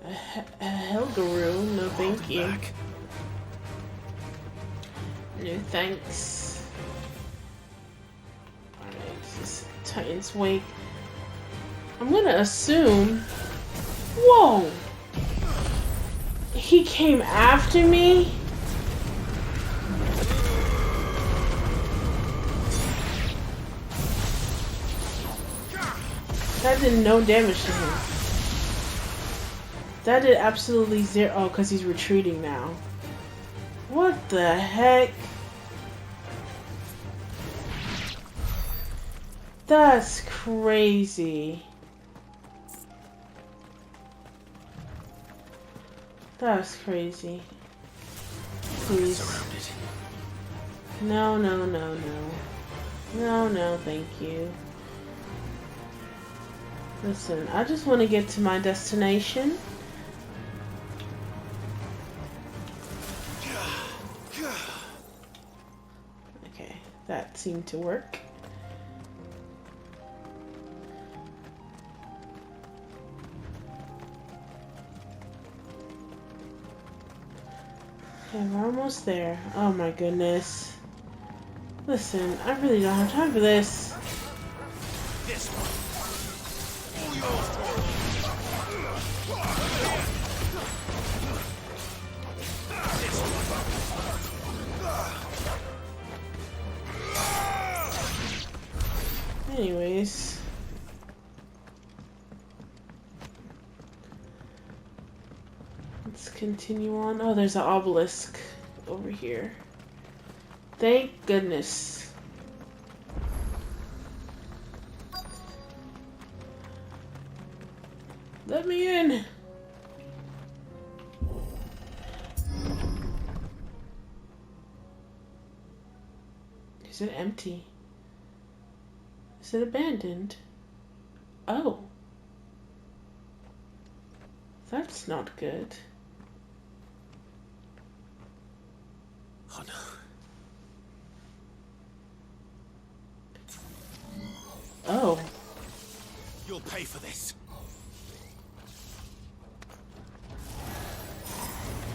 A Helgaroo, no thank you. No thanks. Alright, this is Titan's Wake. I'm gonna assume... Whoa! He came after me? That did no damage to him. That did absolutely zero. Oh, because he's retreating now. What the heck? That's crazy. That's crazy. Please. No, no, no, no. No, no, thank you. Listen, I just want to get to my destination. Okay, that seemed to work. Okay, we're almost there. Oh my goodness. Listen, I really don't have time for this. This one. Anyways. Let's continue on. Oh, there's an obelisk over here. Thank goodness. Let me in. Is it empty? Is it abandoned? Oh. That's not good. Oh no. Oh. You'll pay for this.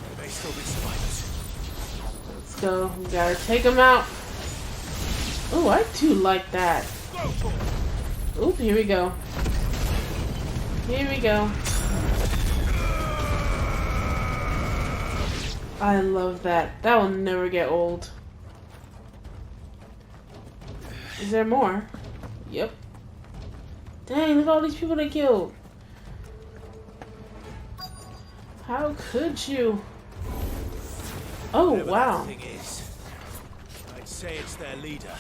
There may still be survivors. Let's go. We gotta take them out. Oh, I do like that. Oop, here we go. Here we go. I love that. That will never get old. Is there more? Yep. Dang, look at all these people they killed. How could you? Oh, Whatever wow. that thing is, I'd say it's their leader.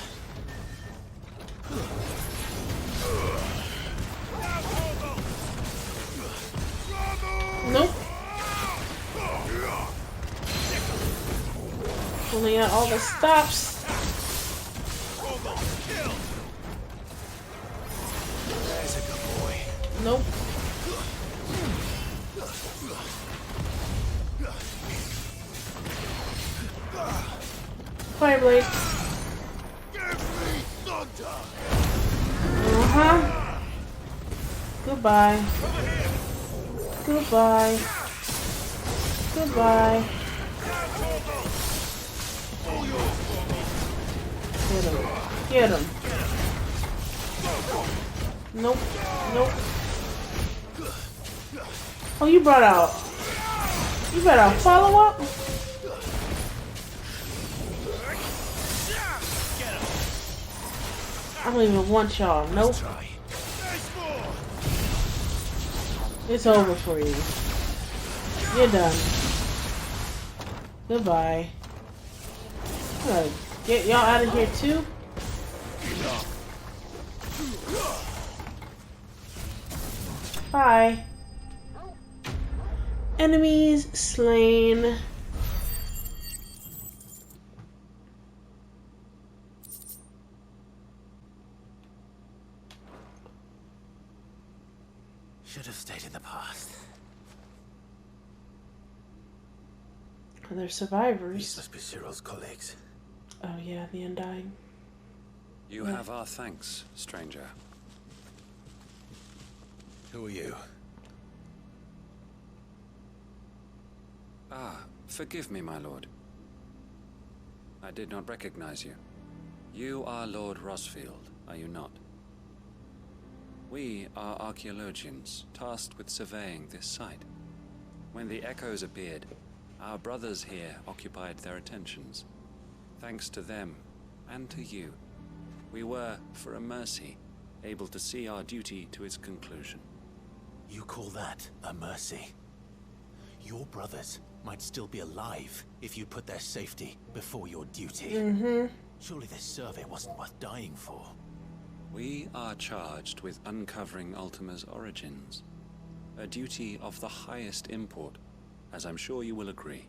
Nope. Pulling out all the stops. There's a good boy. Nope. Fireblade. Uh-huh. Goodbye. Goodbye. Goodbye. Get him. Get him. Nope. Nope. Oh, you brought out. You brought out follow-up? I don't even want y'all. Nope. It's over for you. You're done. Goodbye. I'm gonna get y'all out of here too. Bye. Enemies slain. Should have stayed in the past. They're survivors. These must be Cyril's colleagues. Oh yeah, the Undying. You have our thanks, stranger. Who are you? Ah, forgive me, my lord. I did not recognize you. You are Lord Rosfield, are you not? We are archaeologians, tasked with surveying this site. When the echoes appeared, our brothers here occupied their attentions. Thanks to them, and to you, we were, for a mercy, able to see our duty to its conclusion. You call that a mercy? Your brothers might still be alive if you put their safety before your duty. Surely this survey wasn't worth dying for. We are charged with uncovering Ultima's origins. A duty of the highest import, as I'm sure you will agree.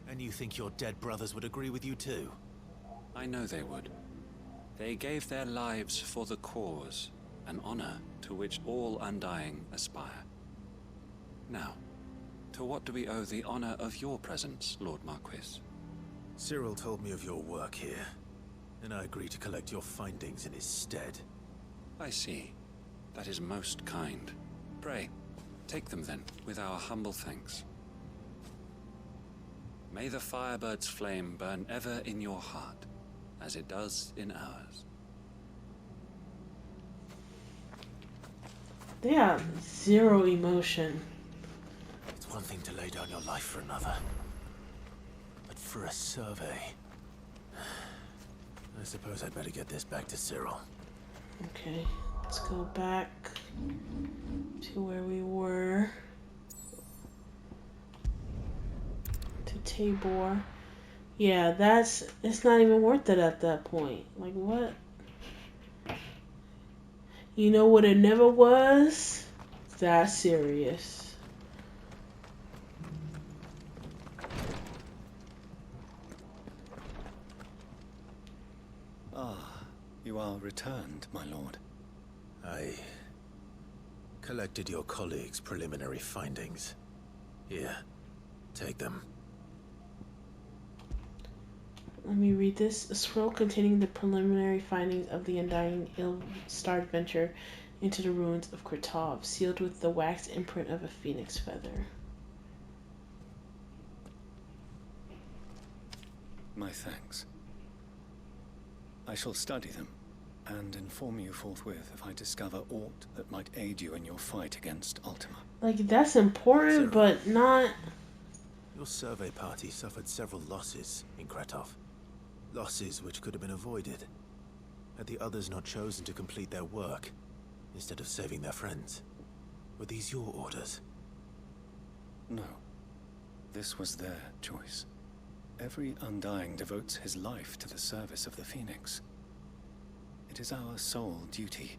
And you think your dead brothers would agree with you too? I know they would. They gave their lives for the cause, an honor to which all Undying aspire. Now, to what do we owe the honor of your presence, Lord Marquis? Cyril told me of your work here, and I agree to collect your findings in his stead. I see. That is most kind. Pray, take them then, with our humble thanks. May the Firebird's flame burn ever in your heart, as it does in ours. They have zero emotion. It's one thing to lay down your life for another, but for a survey... I suppose I'd better get this back to Cyril. Okay, let's go back to where we were. To Tabor. Yeah, it's not even worth it at that point. Like, what? You know what it never was? That serious. Ah, you are returned, my lord. I collected your colleagues' preliminary findings. Here, take them. Let me read this. A scroll containing the preliminary findings of the Undying ill-starred venture into the ruins of Kretov, sealed with the wax imprint of a phoenix feather. My thanks. I shall study them and inform you forthwith if I discover aught that might aid you in your fight against Ultima. Like, that's important, but not... Your survey party suffered several losses in Kretov. Losses which could have been avoided, had the others not chosen to complete their work, instead of saving their friends. Were these your orders? No. This was their choice. Every Undying devotes his life to the service of the Phoenix. It is our sole duty,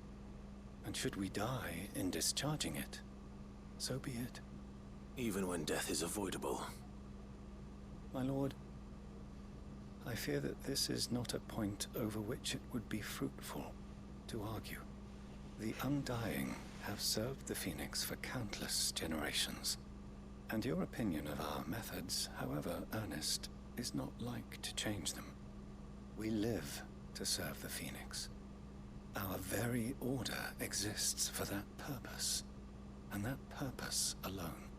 and should we die in discharging it, so be it. Even when death is avoidable. My lord, I fear that this is not a point over which it would be fruitful to argue. The Undying have served the Phoenix for countless generations, and your opinion of our methods, however earnest, is not like to change them. We live to serve the Phoenix. Our very order exists for that purpose, and that purpose alone.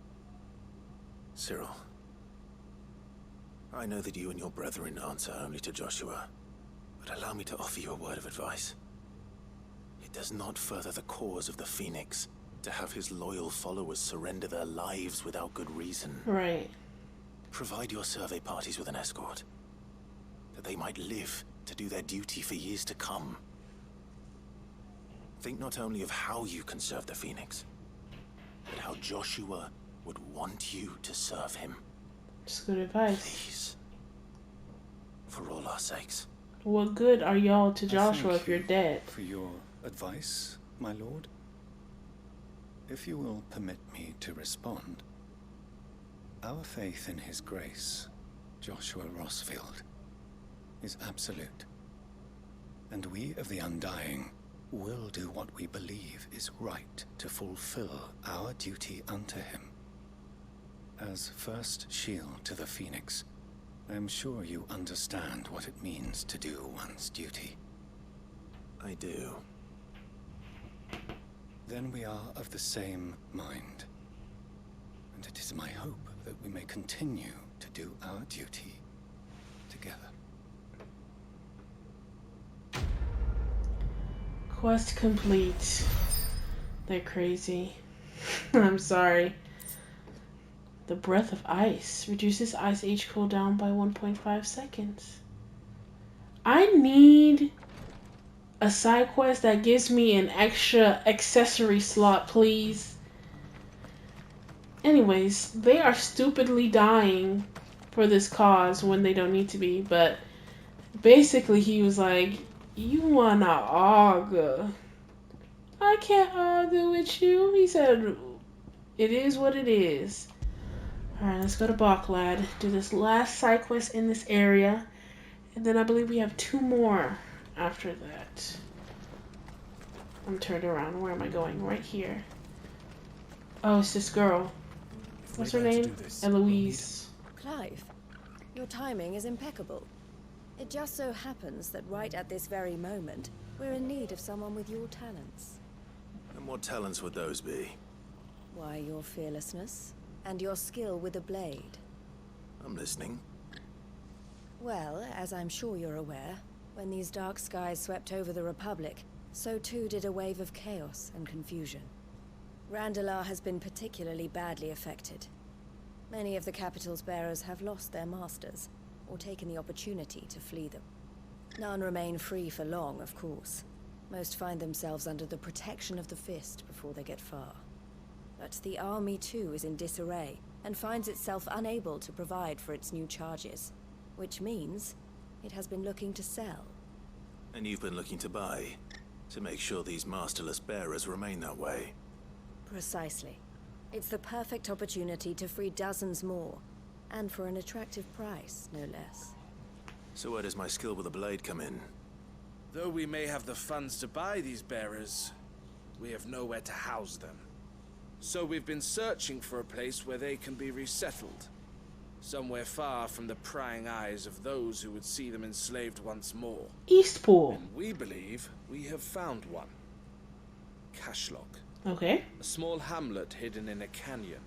Cyril, I know that you and your brethren answer only to Joshua, but allow me to offer you a word of advice. It does not further the cause of the Phoenix to have his loyal followers surrender their lives without good reason. Right. Provide your survey parties with an escort, that they might live to do their duty for years to come. Think not only of how you can serve the Phoenix, but how Joshua would want you to serve him. It's good advice. Please. For all our sakes. What good are y'all to Joshua if you're dead? For your advice, my lord. If you will permit me to respond, our faith in his grace, Joshua Rossfield, is absolute. And we of the Undying will do what we believe is right to fulfill our duty unto him. As first shield to the Phoenix, I am sure you understand what it means to do one's duty. I do. Then we are of the same mind. And it is my hope that we may continue to do our duty together. Quest complete. They're crazy. I'm sorry. The breath of ice reduces ice age cooldown by 1.5 seconds. I need a side quest that gives me an extra accessory slot, please. Anyways, they are stupidly dying for this cause when they don't need to be, but basically he was like, you wanna argue? I can't argue with you. He said, it is what it is. Alright, let's go to Baklad, do this last side quest in this area, and then I believe we have 2 more after that. I'm turned around. Where am I going? Right here. Oh, it's this girl. What's her name? Eloise. Clive, your timing is impeccable. It just so happens that right at this very moment, we're in need of someone with your talents. And what talents would those be? Why, your fearlessness and your skill with a blade. I'm listening. Well, as I'm sure you're aware, when these dark skies swept over the Republic, so too did a wave of chaos and confusion. Randalar has been particularly badly affected. Many of the capital's bearers have lost their masters, or taken the opportunity to flee them. None remain free for long, of course. Most find themselves under the protection of the Fist before they get far. But the army too is in disarray, and finds itself unable to provide for its new charges. Which means it has been looking to sell. And you've been looking to buy, to make sure these masterless bearers remain that way. Precisely. It's the perfect opportunity to free dozens more, and for an attractive price, no less. So where does my skill with a blade come in? Though we may have the funds to buy these bearers, we have nowhere to house them. So we've been searching for a place where they can be resettled. Somewhere far from the prying eyes of those who would see them enslaved once more. Eastpool. And we believe we have found one. Cashlock. Okay. A small hamlet hidden in a canyon.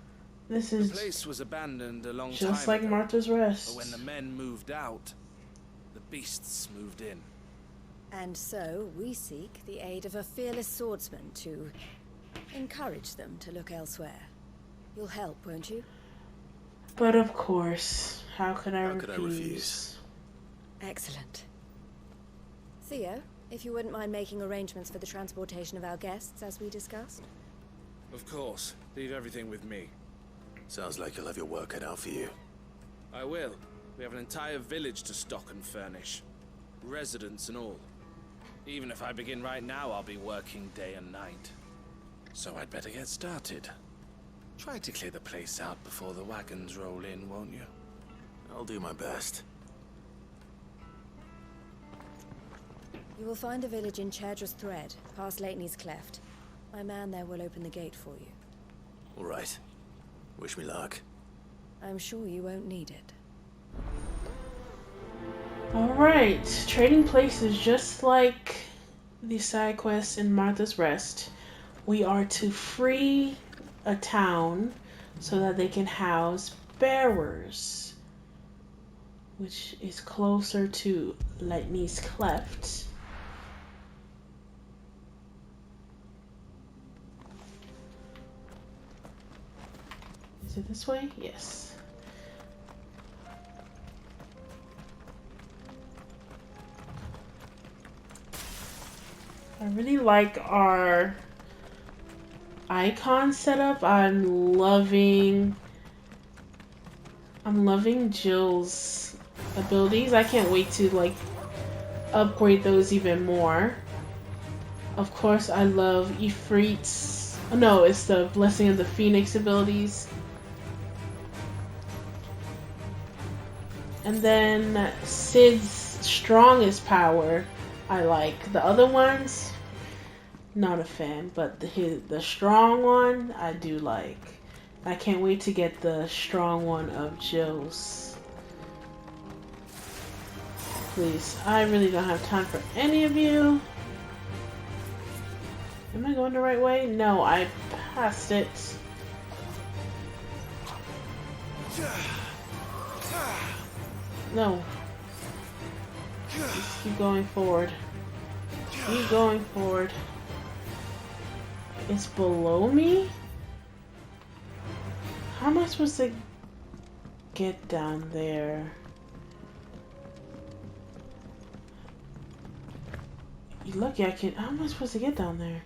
This is the place was abandoned a long time just like ago, Martha's Rest. but when the men moved out, the beasts moved in. And so we seek the aid of a fearless swordsman to encourage them to look elsewhere. You'll help, won't you? But of course, how could I refuse? Excellent. Theo, if you wouldn't mind making arrangements for the transportation of our guests, as we discussed. Of course. Leave everything with me. Sounds like you'll have your work cut out for you. I will. We have an entire village to stock and furnish. Residents and all. Even if I begin right now, I'll be working day and night. So I'd better get started. Try to clear the place out before the wagons roll in, won't you? I'll do my best. You will find a village in Chairdra's Thread, past Lateney's Cleft. My man there will open the gate for you. All right. Wish me luck. I'm sure you won't need it. Alright, trading places just like the side quest in Martha's Rest. We are to free a town so that they can house bearers, which is closer to Lightning's Cleft. Is it this way? Yes. I really like our icon setup. I'm loving Jill's abilities. I can't wait to like upgrade those even more. Of course, I love Ifrit's. Oh no, it's the Blessing of the Phoenix abilities. And then Sid's strongest power, I like. The other ones, not a fan, but the strong one, I do like. I can't wait to get the strong one of Jill's. Please, I really don't have time for any of you. Am I going the right way? No, I passed it. No. Just keep going forward. Keep going forward. It's below me? How am I supposed to get down there? You're lucky I can. How am I supposed to get down there?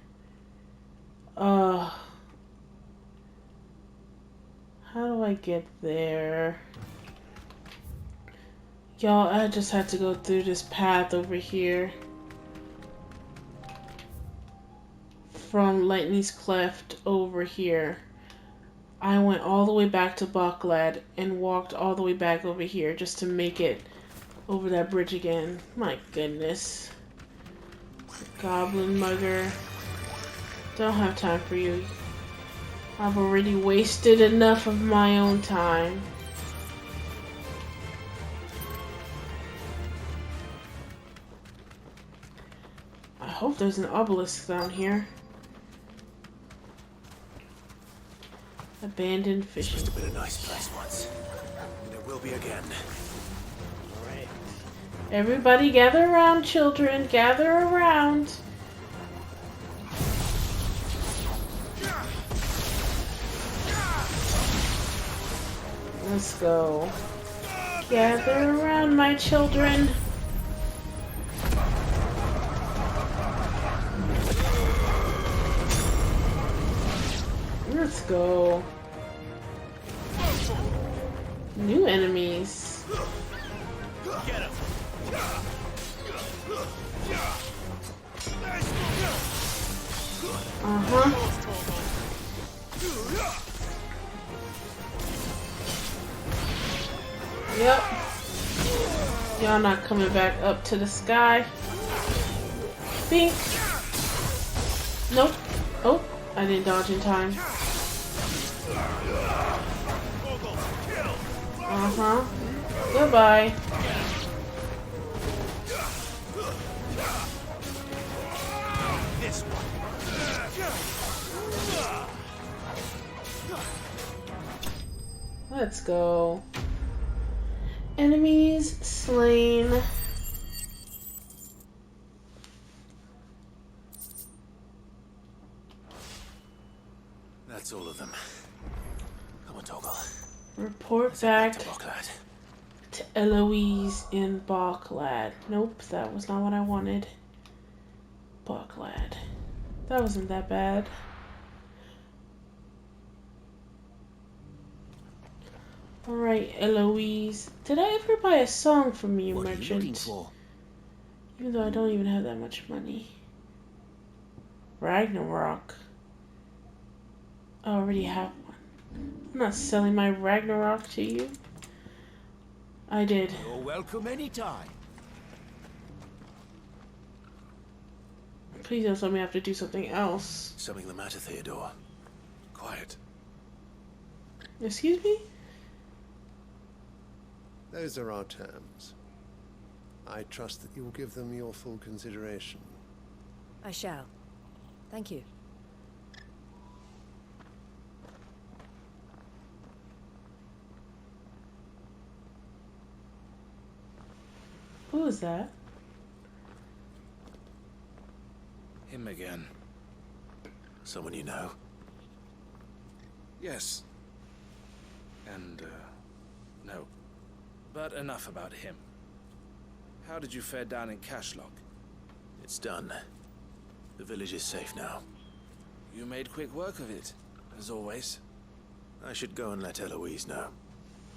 How do I get there? Y'all, I just had to go through this path over here. From Lightning's Cleft over here. I went all the way back to Bucklad and walked all the way back over here just to make it over that bridge again. My goodness. Goblin mugger. Don't have time for you. I've already wasted enough of my own time. I hope there's an obelisk down here. Abandoned fishing. This must have been a nice place once. And it will be again. Alright. Everybody gather around, children. Gather around. Let's go. Gather around, my children. Let's go. New enemies. Get him. Yep. Y'all not coming back up to the sky. Bink. Nope. Oh, I didn't dodge in time. Goodbye. This one. Let's go. Enemies slain. That's all of them. Come on, Toggle. Report back Barklad. to Eloise in Barklad. Nope, that was not what I wanted. Barklad. That wasn't that bad. Alright, Eloise. Did I ever buy a song from you, What are you merchant? looking for? Even though I don't even have that much money. Ragnarok. I already have one. I'm not selling my Ragnarok to you. I did. You're welcome anytime. Please don't tell me I have to do something else. Something the matter, Theodore? Quiet. Excuse me? Those are our terms. I trust that you'll give them your full consideration. I shall. Thank you. Who was that? Him again. Someone you know? Yes. And, no. But enough about him. How did you fare down in Cashlock? It's done. The village is safe now. You made quick work of it, as always. I should go and let Eloise know.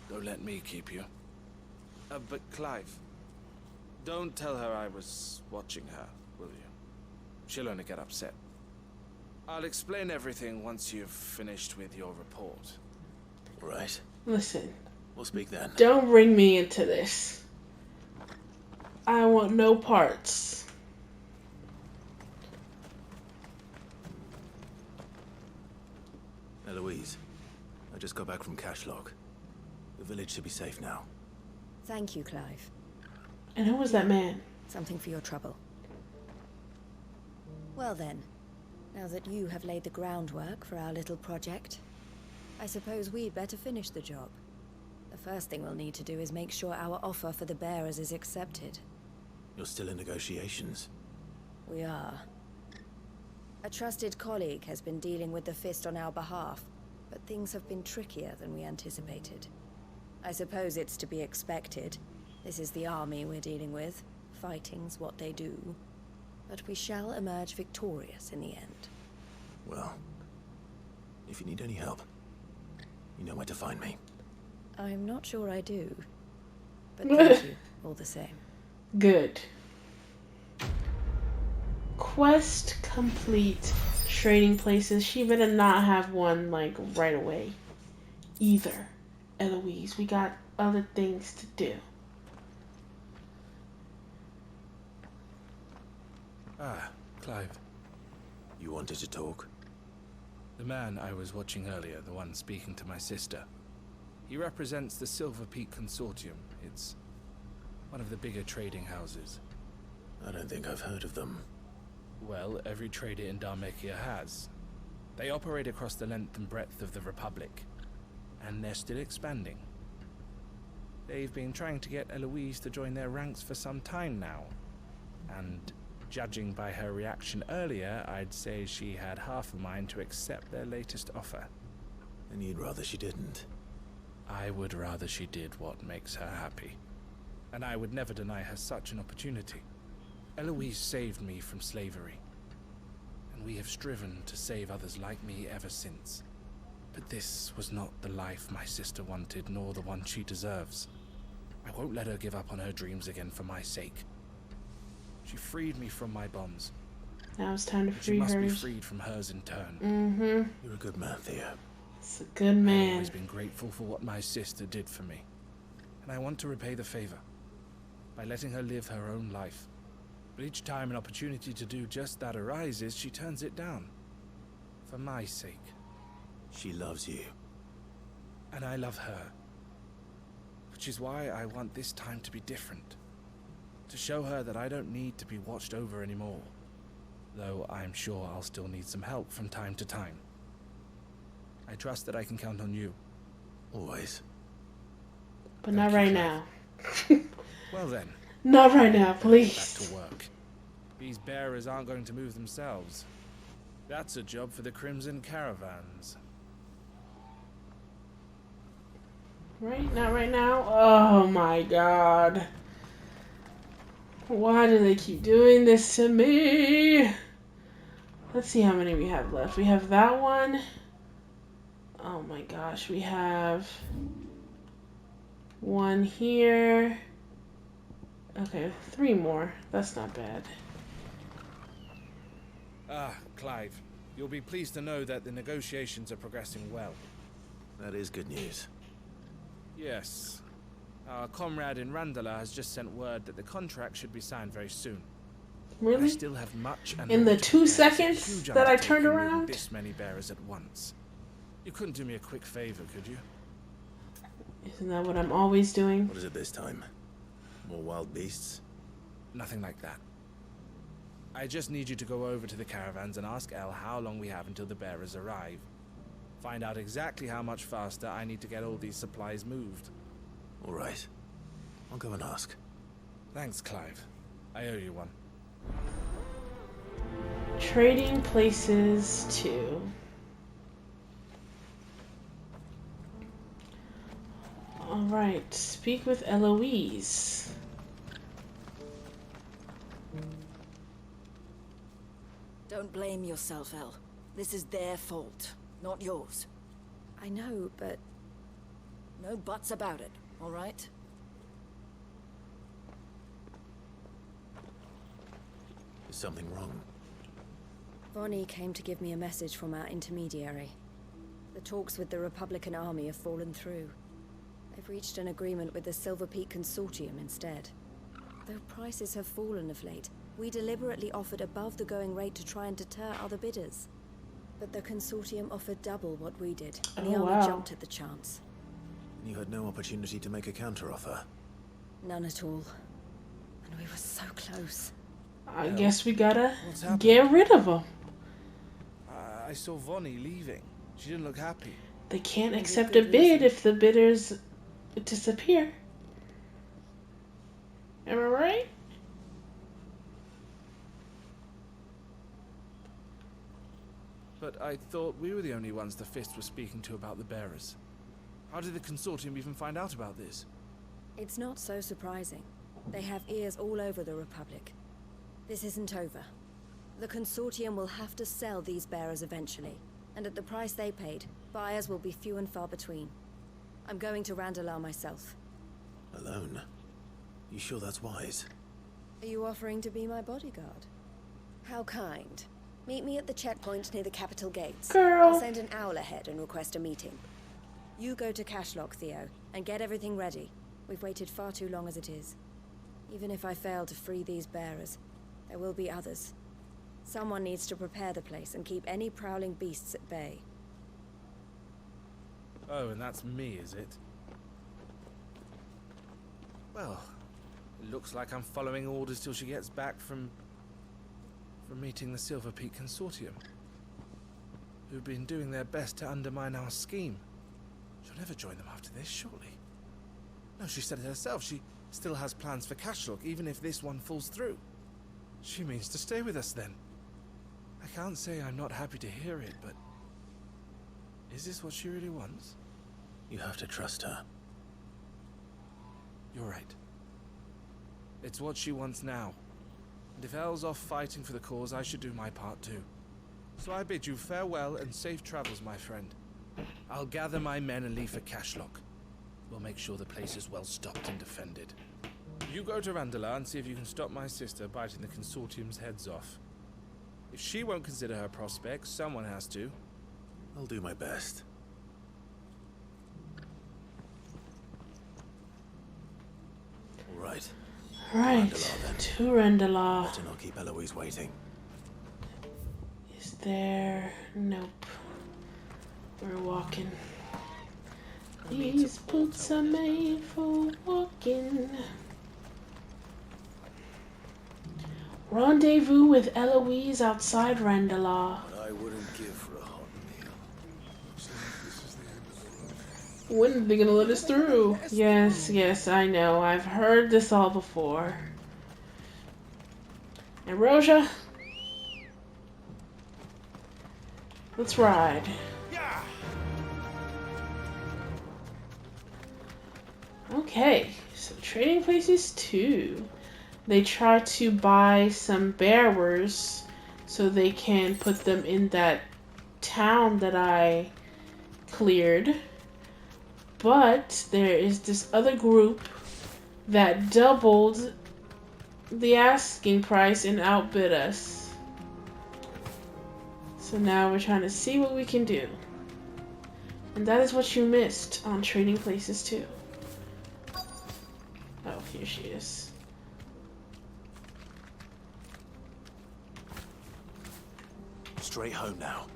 Don't let me keep you. But Clive, don't tell her I was watching her, will you? She'll only get upset. I'll explain everything once you've finished with your report. Right. Listen. We'll speak then. Don't bring me into this. I want no parts. Eloise, I just got back from Cashlock. The village should be safe now. Thank you, Clive. And who was that man? Something for your trouble. Well then, now that you have laid the groundwork for our little project, I suppose we'd better finish the job. The first thing we'll need to do is make sure our offer for the bearers is accepted. You're still in negotiations? We are. A trusted colleague has been dealing with the Fist on our behalf, but things have been trickier than we anticipated. I suppose it's to be expected. This is the army we're dealing with. Fighting's what they do. But we shall emerge victorious in the end. Well, if you need any help, you know where to find me. I'm not sure I do. But thank you, all the same. Good. Quest complete. Trading places. She better not have one, like, right away. Either. Eloise, we got other things to do. Ah, Clive. You wanted to talk? The man I was watching earlier, the one speaking to my sister. He represents the Silver Peak Consortium. It's one of the bigger trading houses. I don't think I've heard of them. Well, every trader in Dharmekia has. They operate across the length and breadth of the Republic, and they're still expanding. They've been trying to get Eloise to join their ranks for some time now, and judging by her reaction earlier, I'd say she had half a mind to accept their latest offer. And you'd rather she didn't? I would rather she did what makes her happy. And I would never deny her such an opportunity. Eloise saved me from slavery, and we have striven to save others like me ever since. But this was not the life my sister wanted, nor the one she deserves. I won't let her give up on her dreams again for my sake. She freed me from my bonds. Now it's time to free hers. She must be freed from hers in turn. Mm-hmm. You're a good man, Theo. It's a good man. I've always been grateful for what my sister did for me. And I want to repay the favor by letting her live her own life. But each time an opportunity to do just that arises, she turns it down. For my sake. She loves you. And I love her. Which is why I want this time to be different. To show her that I don't need to be watched over anymore. Though I'm sure I'll still need some help from time to time. I trust that I can count on you. Always. But not right now. Well then. Not right now, please. Back to work. These bearers aren't going to move themselves. That's a job for the Crimson Caravans. Right? Not right now? Oh my god. Why do they keep doing this to me? Let's see how many we have left. We have that one. Oh my gosh. We have one here. Okay, 3 more. That's not bad. Ah, Clive. You'll be pleased to know that the negotiations are progressing well. That is good news. Yes. Our comrade in Randala has just sent word that the contract should be signed very soon. Really? I still have much in the 2 seconds that I turned around? This many bearers at once. You couldn't do me a quick favor, could you? Isn't that what I'm always doing? What is it this time? More wild beasts? Nothing like that. I just need you to go over to the caravans and ask El how long we have until the bearers arrive. Find out exactly how much faster I need to get all these supplies moved. All right. I'll go and ask. Thanks, Clive. I owe you one. Trading Places 2. Alright, speak with Eloise. Don't blame yourself, El. This is their fault, not yours. I know, but... No buts about it, all right? Is something wrong? Bonnie came to give me a message from our intermediary. The talks with the Republican army have fallen through. They've reached an agreement with the Silver Peak Consortium instead. Though prices have fallen of late, we deliberately offered above the going rate to try and deter other bidders. But the Consortium offered double what we did, and the army jumped at the chance. You had no opportunity to make a counteroffer? None at all. And we were so close. I guess we gotta get rid of them. I saw Vonnie leaving. She didn't look happy. They can't accept a bid if the bidders disappear. Am I right? But I thought we were the only ones the Fist was speaking to about the bearers. How did the Consortium even find out about this? It's not so surprising. They have ears all over the Republic. This isn't over. The Consortium will have to sell these bearers eventually, and at the price they paid, buyers will be few and far between. I'm going to Randalar myself. Alone? You sure that's wise? Are you offering to be my bodyguard? How kind. Meet me at the checkpoint near the capital gates. Girl. I'll send an owl ahead and request a meeting. You go to Cashlock, Theo, and get everything ready. We've waited far too long as it is. Even if I fail to free these bearers, there will be others. Someone needs to prepare the place and keep any prowling beasts at bay. Oh, and that's me, is it? Well, it looks like I'm following orders till she gets back from meeting the Silver Peak Consortium, who've been doing their best to undermine our scheme. She'll never join them after this, surely. No, she said it herself. She still has plans for Cashlock, even if this one falls through. She means to stay with us, then. I can't say I'm not happy to hear it, but... is this what she really wants? You have to trust her. You're right. It's what she wants now. And if Elle's off fighting for the cause, I should do my part too. So I bid you farewell and safe travels, my friend. I'll gather my men and leave for Cashlock. We'll make sure the place is well stocked and defended. You go to Randala and see if you can stop my sister biting the Consortium's heads off. If she won't consider her prospects, someone has to. I'll do my best. All right. Right, to Randala. Better not keep Eloise waiting. Is there... Nope. We're walking. These boots are made for walking. Rendezvous with Eloise outside Randala. What I wouldn't give for a hot meal. When are they gonna let us through? Yes, yes, I know. I've heard this all before. And Roja, let's ride. Okay, so Trading Places 2. They try to buy some bearers so they can put them in that town that I cleared. But there is this other group that doubled the asking price and outbid us. So now we're trying to see what we can do. And that is what you missed on Trading Places 2. Oh, here she is. Straight home now.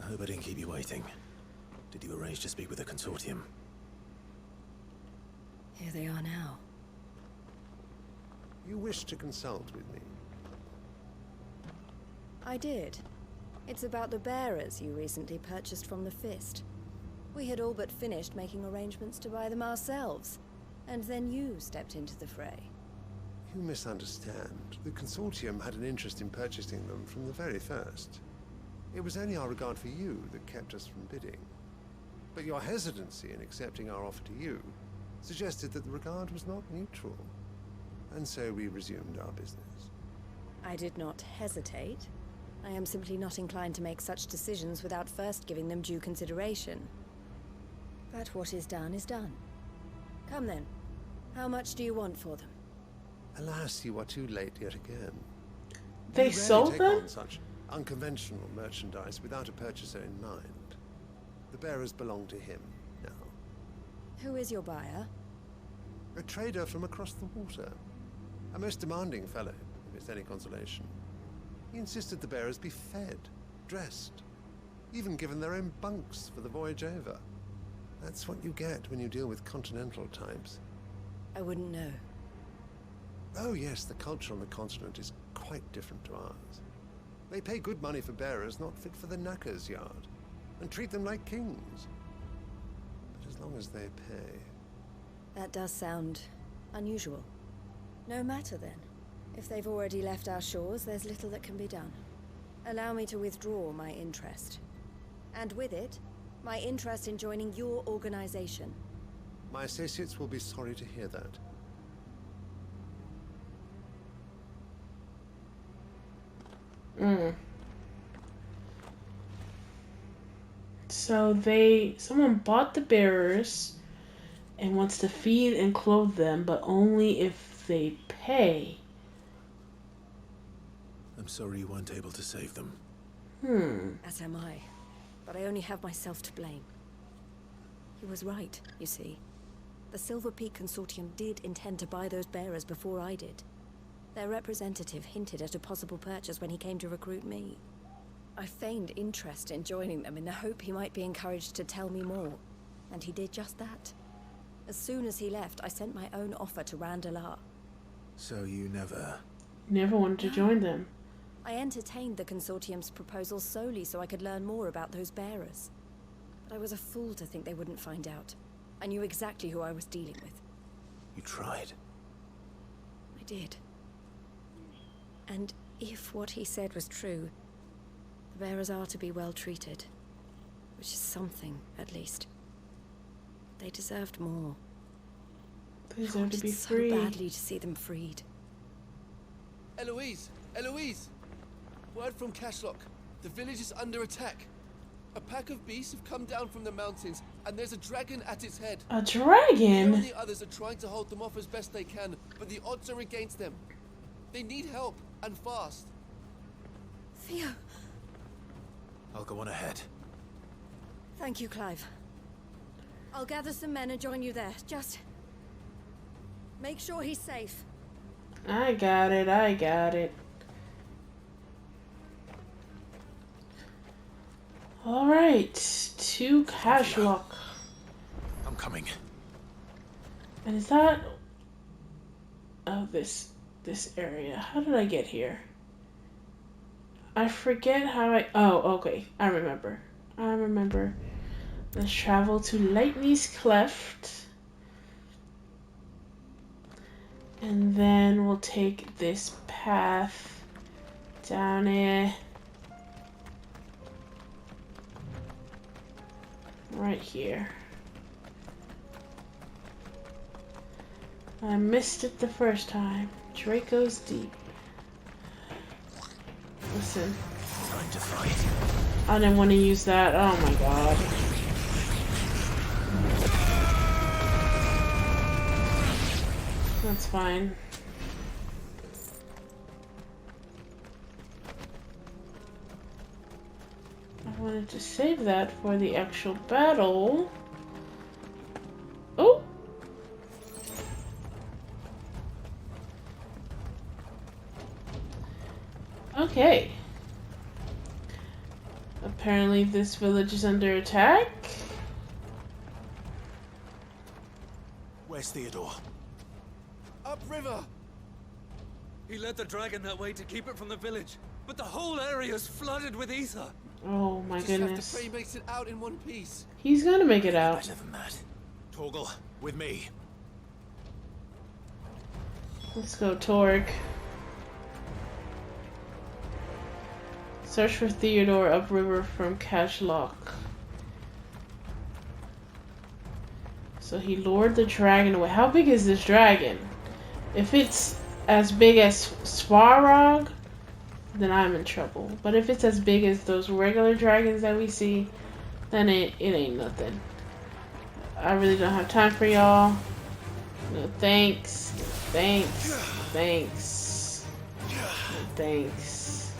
I hope I didn't keep you waiting. Did you arrange to speak with the Consortium? Here they are now. You wish to consult with me? I did. It's about the bearers you recently purchased from the Fist. We had all but finished making arrangements to buy them ourselves, and then you stepped into the fray. You misunderstand. The Consortium had an interest in purchasing them from the very first. It was only our regard for you that kept us from bidding. But your hesitancy in accepting our offer to you suggested that the regard was not mutual. And so we resumed our business. I did not hesitate. I am simply not inclined to make such decisions without first giving them due consideration. But what is done is done. Come then. How much do you want for them? Alas, you are too late yet again. They sold them? On such unconventional merchandise without a purchaser in mind. The bearers belong to him now. Who is your buyer? A trader from across the water. A most demanding fellow, if it's any consolation. He insisted the bearers be fed, dressed, even given their own bunks for the voyage over. That's what you get when you deal with continental types. I wouldn't know. Oh yes, the culture on the continent is quite different to ours. They pay good money for bearers not fit for the knacker's yard, and treat them like kings. But as long as they pay... That does sound unusual. No matter then. If they've already left our shores, there's little that can be done. Allow me to withdraw my interest. And with it, my interest in joining your organization. My associates will be sorry to hear that. So someone bought the bearers and wants to feed and clothe them, but only if they pay. I'm sorry you weren't able to save them. As am I. But I only have myself to blame. He was right, you see. The Silver Peak Consortium did intend to buy those bearers before I did. Their representative hinted at a possible purchase when he came to recruit me. I feigned interest in joining them in the hope he might be encouraged to tell me more, and he did just that. As soon as he left, I sent my own offer to Randala. So you never wanted to join them. I entertained the Consortium's proposal solely so I could learn more about those bearers. But I was a fool to think they wouldn't find out. I knew exactly who I was dealing with. You tried. I did. And if what he said was true, the bearers are to be well treated. Which is something, at least. They deserved more. They deserve to be so free. Badly to see them freed. Eloise! Eloise! Word from Cashlock. The village is under attack. A pack of beasts have come down from the mountains, and there's a dragon at its head. A dragon? You and the others are trying to hold them off as best they can, but the odds are against them. They need help, and fast. Theo. I'll go on ahead. Thank you, Clive. I'll gather some men and join you there. Just make sure he's safe. I got it, I got it. Alright, to Cashlock. I'm coming. And is that... Oh, this area. How did I get here? I forget how I... Oh, okay. I remember. Let's travel to Lightning's Cleft. And then we'll take this path down here. Right here. I missed it the first time. Draco's Deep. Listen. Time to fight. I didn't want to use that. Oh my god. That's fine. I wanted to save that for the actual battle. Oh! Okay. Apparently this village is under attack. Where's Theodore? Upriver! He led the dragon that way to keep it from the village, but the whole area is flooded with ether. Oh my goodness. Just have to pray makes it out in one piece. He's gonna make it out. Better than that. Torgal, with me. Let's go, Torg. Search for Theodore upriver from Cashlock. So he lured the dragon away. How big is this dragon? If it's as big as Svarog, then I'm in trouble. But if it's as big as those regular dragons that we see, then it ain't nothing. I really don't have time for y'all. No thanks. Thanks. Thanks. No thanks.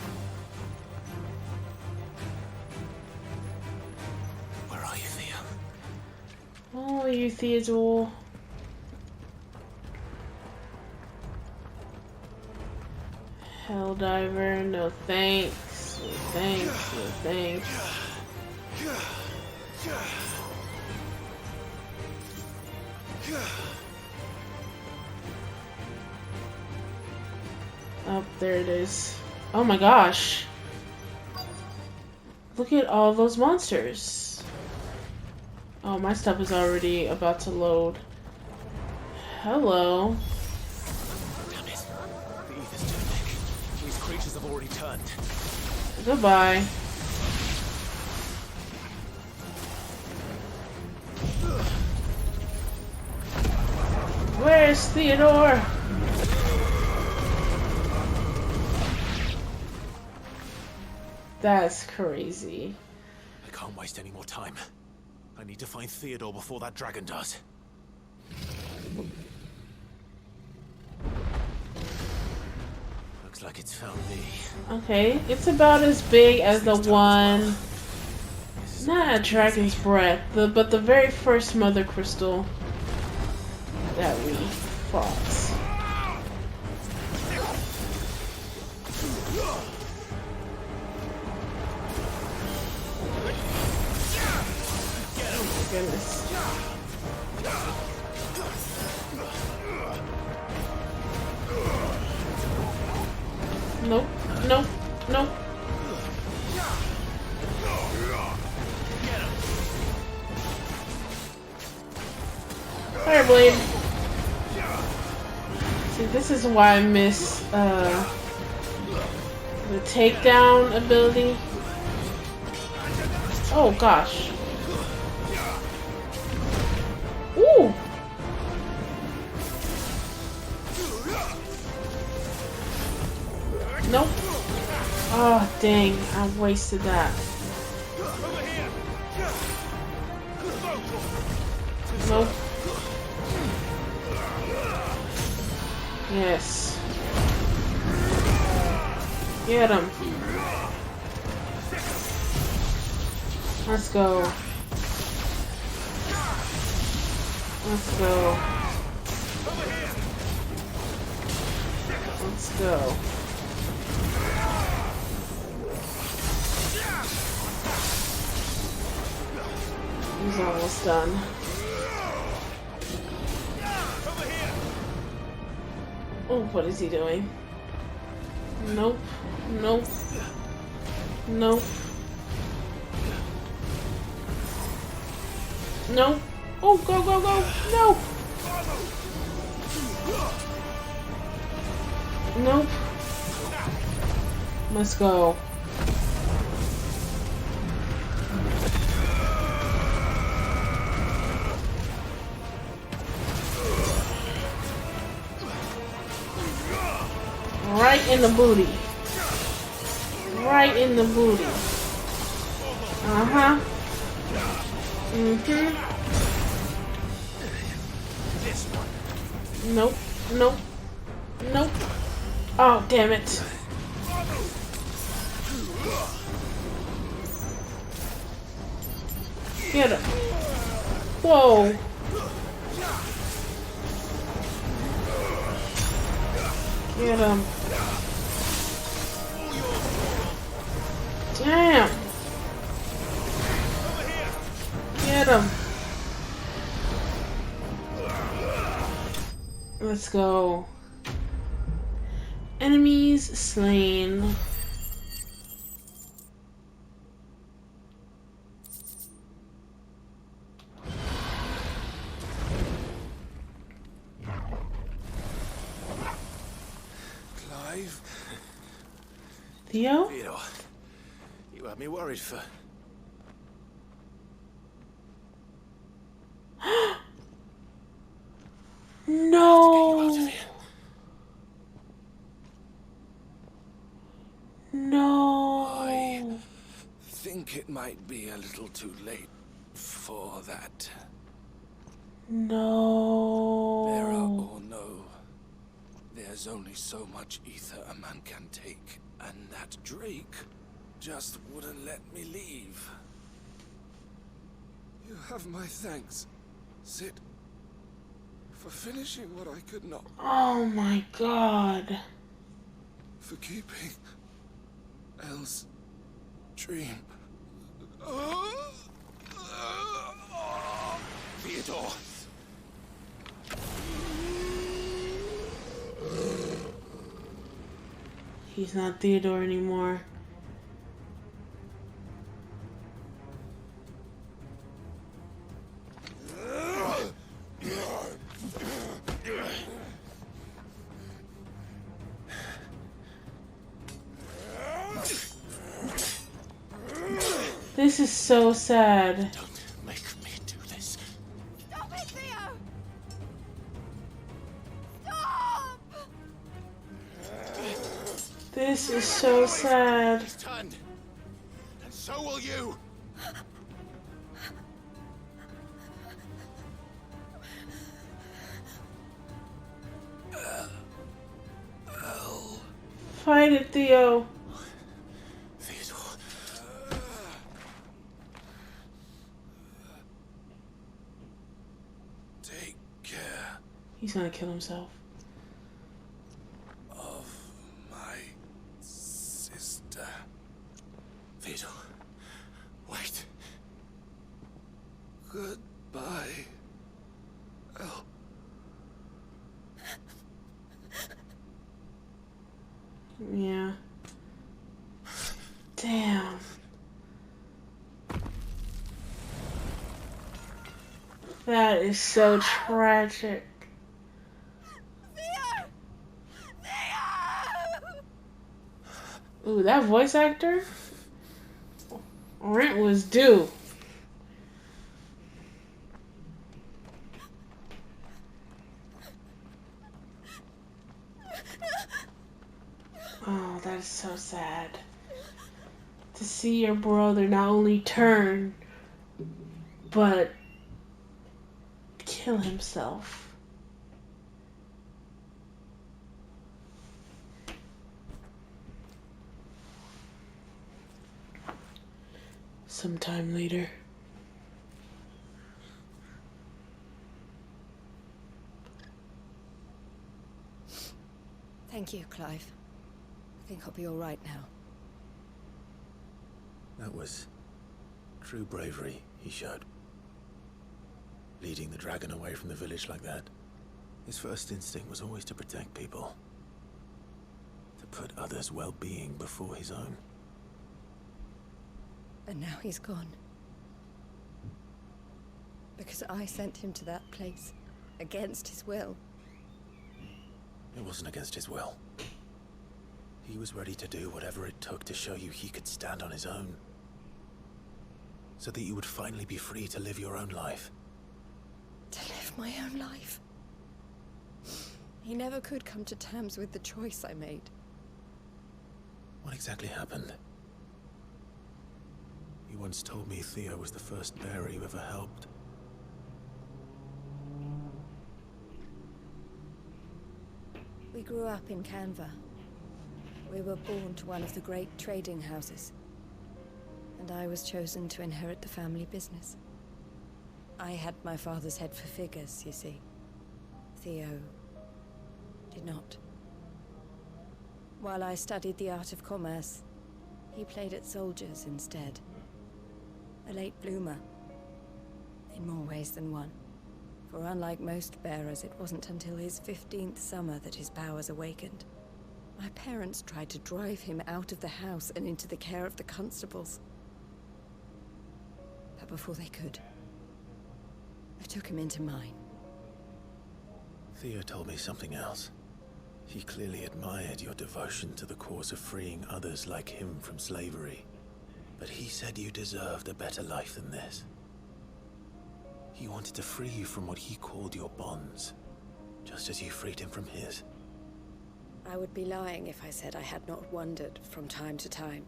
Where are you, Theo? Oh, you Theodore. Helldiver, no thanks. No thanks. No thanks. Oh, there it is. Oh my gosh. Look at all those monsters. Oh, my stuff is already about to load. Hello. Damn it. The ether's too thick. These creatures have already turned. Goodbye. Where's Theodore? That's crazy. I can't waste any more time. I need to find Theodore before that dragon does. Looks like it's found me. Okay, it's about as big as the one... Not a dragon's breath, but the very first mother crystal that we fought. Goodness. Nope, nope, nope. Fireblade. See, this is why I miss the takedown ability. Oh gosh. Ooh! Nope. Oh, dang. I wasted that. Nope. Yes. Get him. Let's go. Let's go. Let's go. He's almost done. Oh, what is he doing? Nope. Nope. Nope. Nope. Oh, go, go, go. No. Nope. Let's go. Right in the booty. Right in the booty. Uh-huh. Mm-hmm. Nope. Nope. Nope. Oh, damn it. Get him. Whoa. Get him. Damn. Get him. Let's go. Enemies slain. Clive? Theo? Theo, you had me worried for... No. No. I think it might be a little too late for that. No. Vera or no, there's only so much ether a man can take, and that Drake just wouldn't let me leave. You have my thanks, Sid, for finishing what I could not. Oh my god. For keeping Elle's dream. Theodore. He's not Theodore anymore. This is so sad. Don't make me do this. Stop it, Theo! Stop! This is so sad. He's turned. And so will you. Fight it, Theo. Take care He's gonna kill himself. of my sister. Theodore, wait. Goodbye, Elle. Yeah. Damn. That is so tragic. Theo! Theo! Ooh, that voice actor? Rent was due. Oh, that is so sad. to see your brother not only turn, but kill himself. Sometime later. Thank you, Clive. I think I'll be all right now. That was true bravery he showed. Leading the dragon away from the village like that. His first instinct was always to protect people. To put others' well-being before his own. And now he's gone. Because I sent him to that place, against his will. It wasn't against his will. He was ready to do whatever it took to show you he could stand on his own. So that you would finally be free to live your own life. To live my own life? He never could come to terms with the choice I made. What exactly happened? You once told me Theo was the first bearer you ever helped. We grew up in Canva. We were born to one of the great trading houses. And I was chosen to inherit the family business. I had my father's head for figures, you see. Theo did not. While I studied the art of commerce, he played at soldiers instead. A late bloomer. In more ways than one. For unlike most bearers, it wasn't until his 15th summer that his powers awakened. My parents tried to drive him out of the house and into the care of the constables. But before they could, I took him into mine. Theo told me something else. He clearly admired your devotion to the cause of freeing others like him from slavery. But he said you deserved a better life than this. He wanted to free you from what he called your bonds, just as you freed him from his. I would be lying if I said I had not wondered from time to time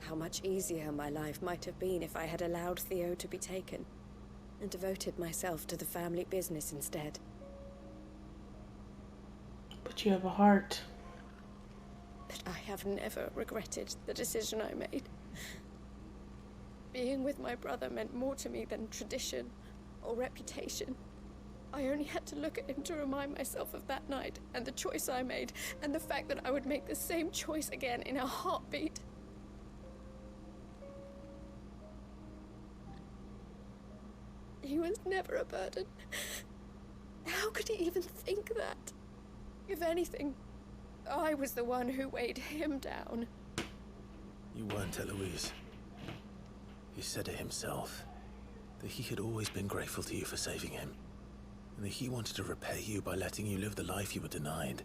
how much easier my life might have been if I had allowed Theo to be taken and devoted myself to the family business instead. But you have a heart. But I have never regretted the decision I made. Being with my brother meant more to me than tradition or reputation. I only had to look at him to remind myself of that night, and the choice I made, and the fact that I would make the same choice again in a heartbeat. He was never a burden. How could he even think that? If anything, I was the one who weighed him down. You weren't, Eloise. He said it himself, that he had always been grateful to you for saving him, and that he wanted to repay you by letting you live the life you were denied.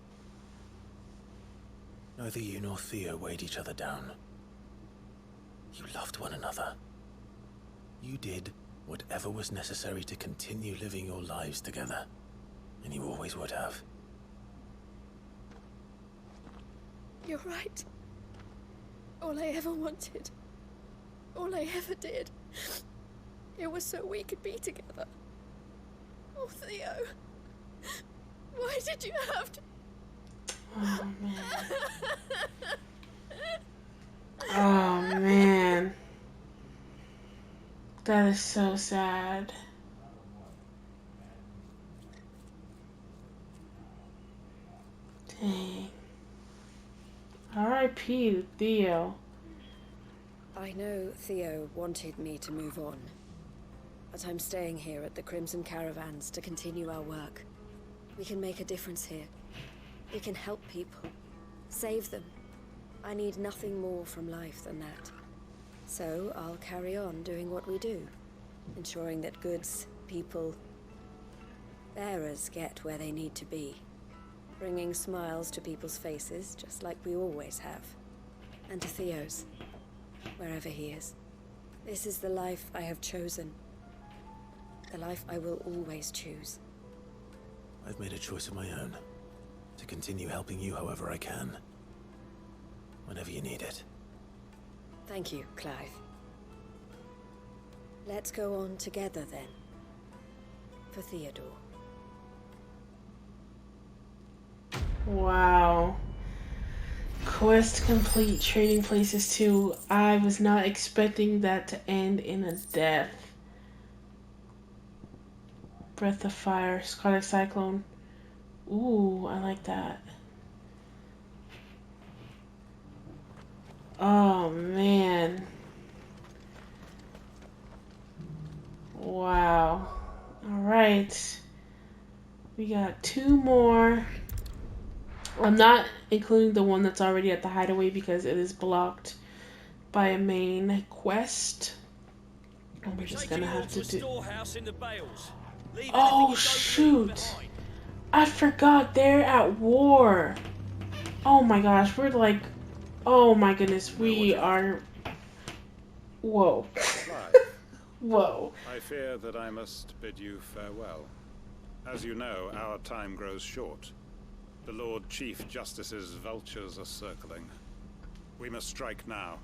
Neither you nor Theo weighed each other down. You loved one another. You did whatever was necessary to continue living your lives together, and you always would have. You're right. All I ever wanted, all I ever did, it was so we could be together. Oh, Theo. Why did you have to... Oh, man. Oh, man. That is so sad. Dang. R.I.P. Theo. I know Theo wanted me to move on, but I'm staying here at the Crimson Caravans to continue our work. We can make a difference here. We can help people. Save them. I need nothing more from life than that. So I'll carry on doing what we do. Ensuring that goods, people, bearers get where they need to be. Bringing smiles to people's faces, just like we always have. And to Theo's, wherever he is. This is the life I have chosen. The life I will always choose. I've made a choice of my own. To continue helping you however I can. Whenever you need it. Thank you, Clive. Let's go on together then. For Theodore. Wow. Quest complete. Trading places too. I was not expecting that to end in a death. Breath of Fire. Scarlet Cyclone. Ooh, I like that. Oh, man. Wow. Alright. We got 2 more. I'm not including the one that's already at the hideaway because it is blocked by a main quest. And we're just gonna have to do... Oh, shoot. I forgot they're at war. Oh my gosh, we're like... Oh my goodness, we are... Whoa. Whoa. I fear that I must bid you farewell. As you know, our time grows short. The Lord Chief Justice's vultures are circling. We must strike now.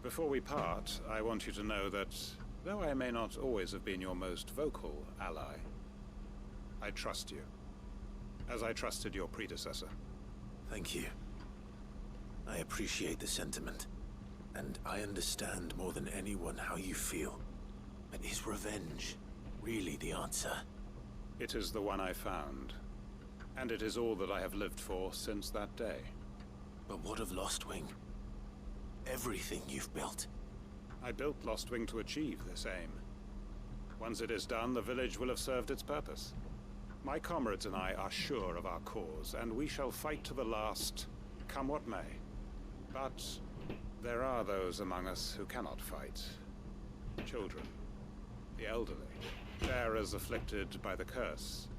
Before we part, I want you to know that, though I may not always have been your most vocal ally, I trust you, as I trusted your predecessor. Thank you. I appreciate the sentiment, and I understand more than anyone how you feel. But is revenge really the answer? It is the one I found, and it is all that I have lived for since that day. But what of Lostwing? Everything you've built. I built Lostwing to achieve this aim. Once it is done, the village will have served its purpose. My comrades and I are sure of our cause, and we shall fight to the last, come what may. But there are those among us who cannot fight. Children, the elderly, bearers afflicted by the curse.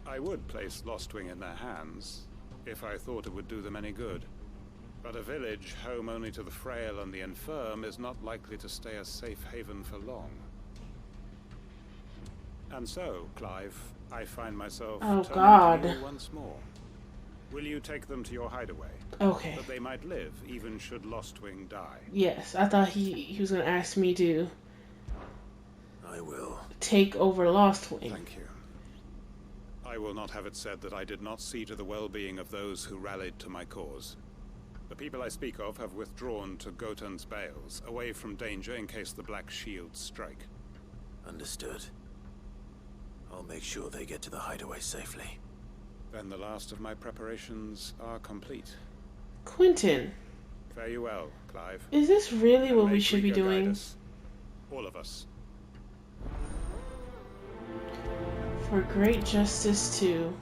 I would place Lostwing in their hands, if I thought it would do them any good. But a village home only to the frail and the infirm is not likely to stay a safe haven for long. And so, Clive, I find myself turning to you once more. Will you take them to your hideaway? Okay. That they might live, even should Lostwing die. Yes, I thought he was going to ask me to... I will. Take over Lostwing. Thank you. I will not have it said that I did not see to the well-being of those who rallied to my cause. The people I speak of have withdrawn to Gotan's Bales, away from danger in case the Black Shields strike. Understood. I'll make sure they get to the hideaway safely. Then the last of my preparations are complete. Quentin. Fare you well, Clive. Is this really what we should be doing? All of us. For great justice too.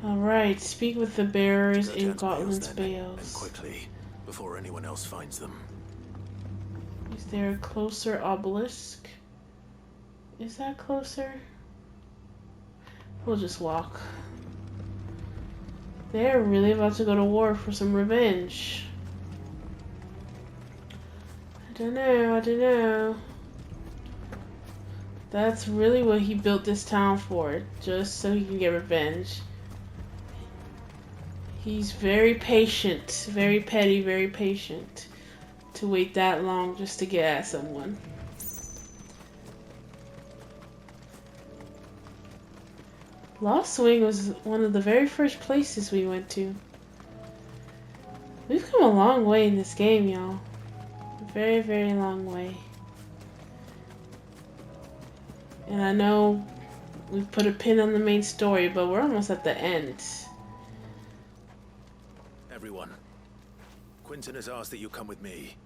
Alright, speak with the bearers in Gotland's Bales. And quickly, before anyone else finds them. Is there a closer obelisk? Is that closer? We'll just walk. They're really about to go to war for some revenge. I don't know. That's really what he built this town for, just so he can get revenge. He's very patient, very petty, very patient to wait that long just to get at someone. Lostwing was one of the very first places we went to. We've come a long way in this game, y'all. A very, very long way. And I know we've put a pin on the main story, but we're almost at the end. Everyone, Quentin has asked that you come with me.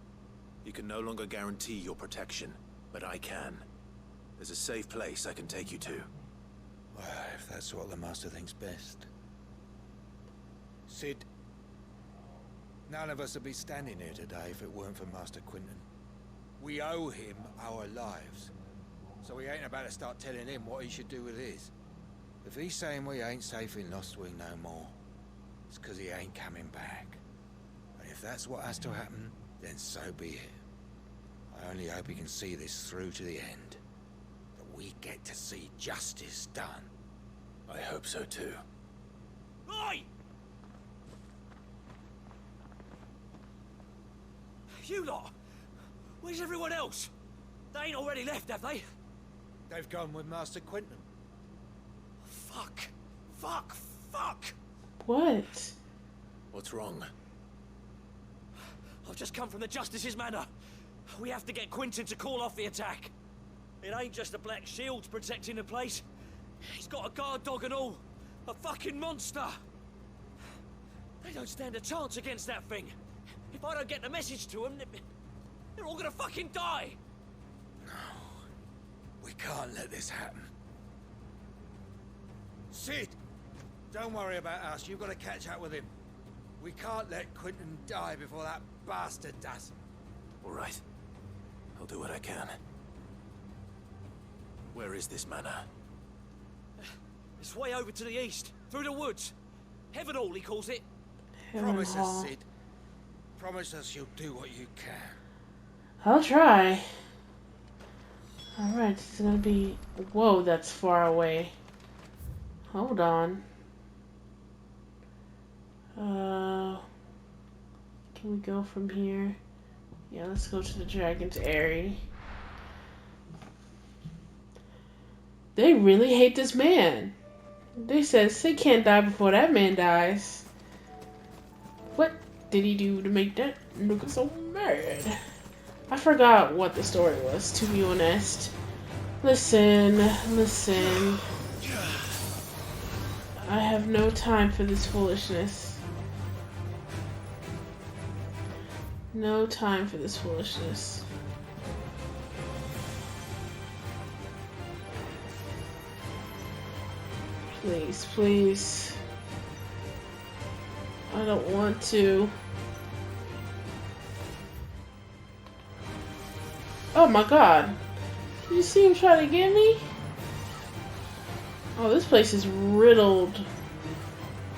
He can no longer guarantee your protection, but I can. There's a safe place I can take you to. Well, if that's what the Master thinks best. Sid, none of us would be standing here today if it weren't for Master Quentin. We owe him our lives. So we ain't about to start telling him what he should do with his. If he's saying we ain't safe in Lostwing no more, it's because he ain't coming back. And if that's what has to happen, then so be it. I only hope he can see this through to the end. That we get to see justice done. I hope so too. Oi! You lot! Where's everyone else? They ain't already left, have they? They've gone with Master Quinton. Fuck! Fuck! Fuck! What? What's wrong? I've just come from the Justice's Manor. We have to get Quinton to call off the attack. It ain't just the Black Shields protecting the place. He's got a guard dog and all. A fucking monster! They don't stand a chance against that thing. If I don't get the message to them, they're all gonna fucking die! No. We can't let this happen. Sid! Don't worry about us. You've got to catch up with him. We can't let Quinton die before that bastard does. All right. I'll do what I can. Where is this manor? It's way over to the east, through the woods. Heaven Hall, he calls it. Promise us, Sid. Promise us you'll do what you can. I'll try. Alright, this is gonna be... Whoa, that's far away. Hold on. Can we go from here? Yeah, let's go to the Dragon's Eyrie. They really hate this man. They said Sid can't die before that man dies. What did he do to make that nigga so mad? I forgot what the story was, to be honest. Listen. I have no time for this foolishness. No time for this foolishness. Please, please. I don't want to. Oh my god. Did you see him try to get me? Oh, this place is riddled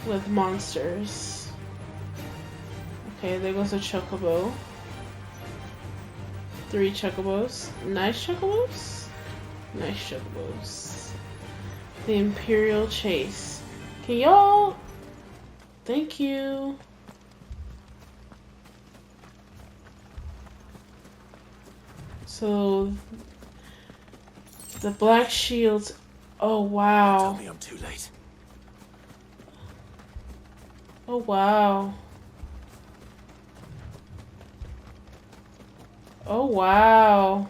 with monsters. Okay, there goes a chocobo. 3 chocobos. Nice chocobos? Nice chocobos. The Imperial Chase. Can y'all... Thank you. So... The Black Shields... Oh, wow. Tell me I'm too late. Oh, wow. Oh, wow.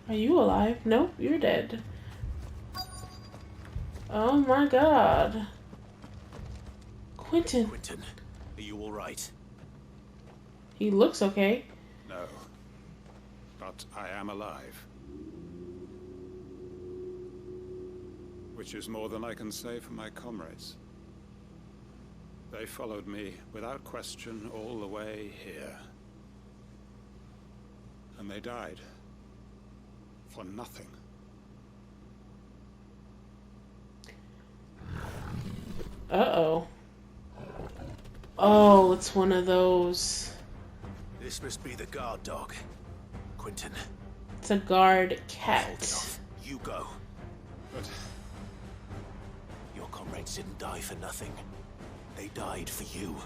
Are you alive? Nope, you're dead. Oh my god. Quinton. Quinton, are you alright? He looks okay. No. But I am alive. Which is more than I can say for my comrades. They followed me without question all the way here. And they died. For nothing. Uh-oh. Oh, it's one of those. This must be the guard dog. Quinton. It's a guard cat. You go. But... Your comrades didn't die for nothing. They died for you.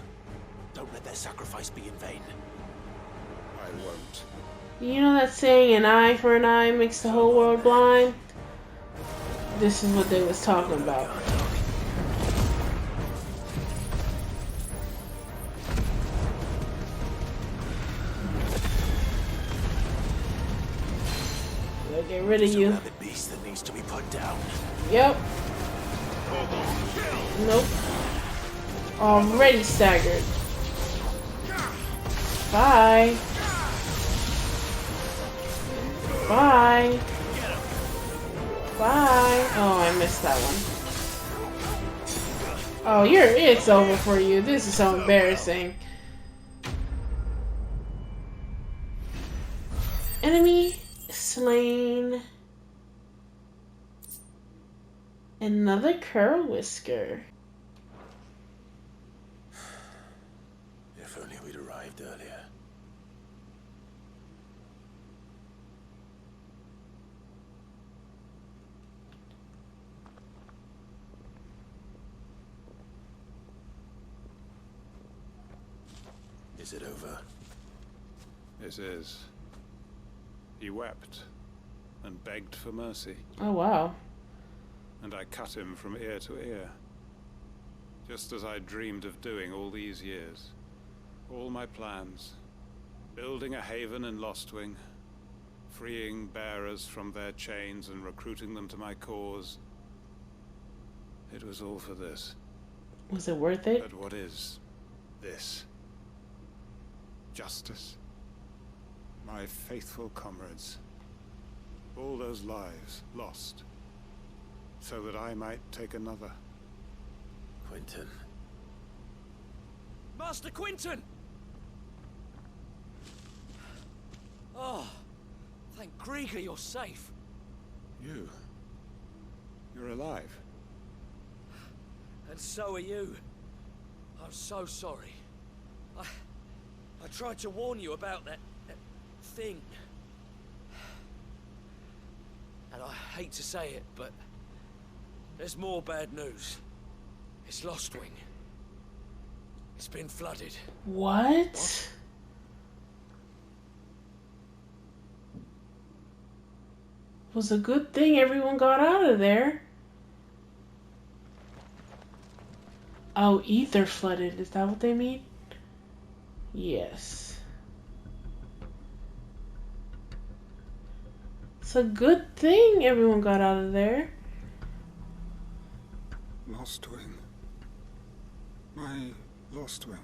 Don't let their sacrifice be in vain. I won't. You know that saying, an eye for an eye makes the whole world blind? This is what they was talking about. They'll get rid of you. The beast that needs to be put down. Yep. Nope. Already staggered. Bye. Bye. Bye. Oh, I missed that one. Oh, it's over for you. This is so embarrassing. Enemy slain. Another curl whisker. If only we'd arrived earlier. Is it over? It is. He wept and begged for mercy. Oh, wow. And I cut him from ear to ear. Just as I dreamed of doing all these years. All my plans. Building a haven in Lostwing. Freeing bearers from their chains and recruiting them to my cause. It was all for this. Was it worth it? But what is this? Justice? My faithful comrades. All those lives lost. So that I might take another. Quentin. Master Quentin! Oh, thank Grieger you're safe. You're alive. And so are you. I'm so sorry. I tried to warn you about that thing. And I hate to say it, but there's more bad news. It's Lostwing. It's been flooded. What? It was a good thing everyone got out of there. Oh, ether flooded. Is that what they mean? Yes. It's a good thing everyone got out of there. Lostwing. My Lostwing.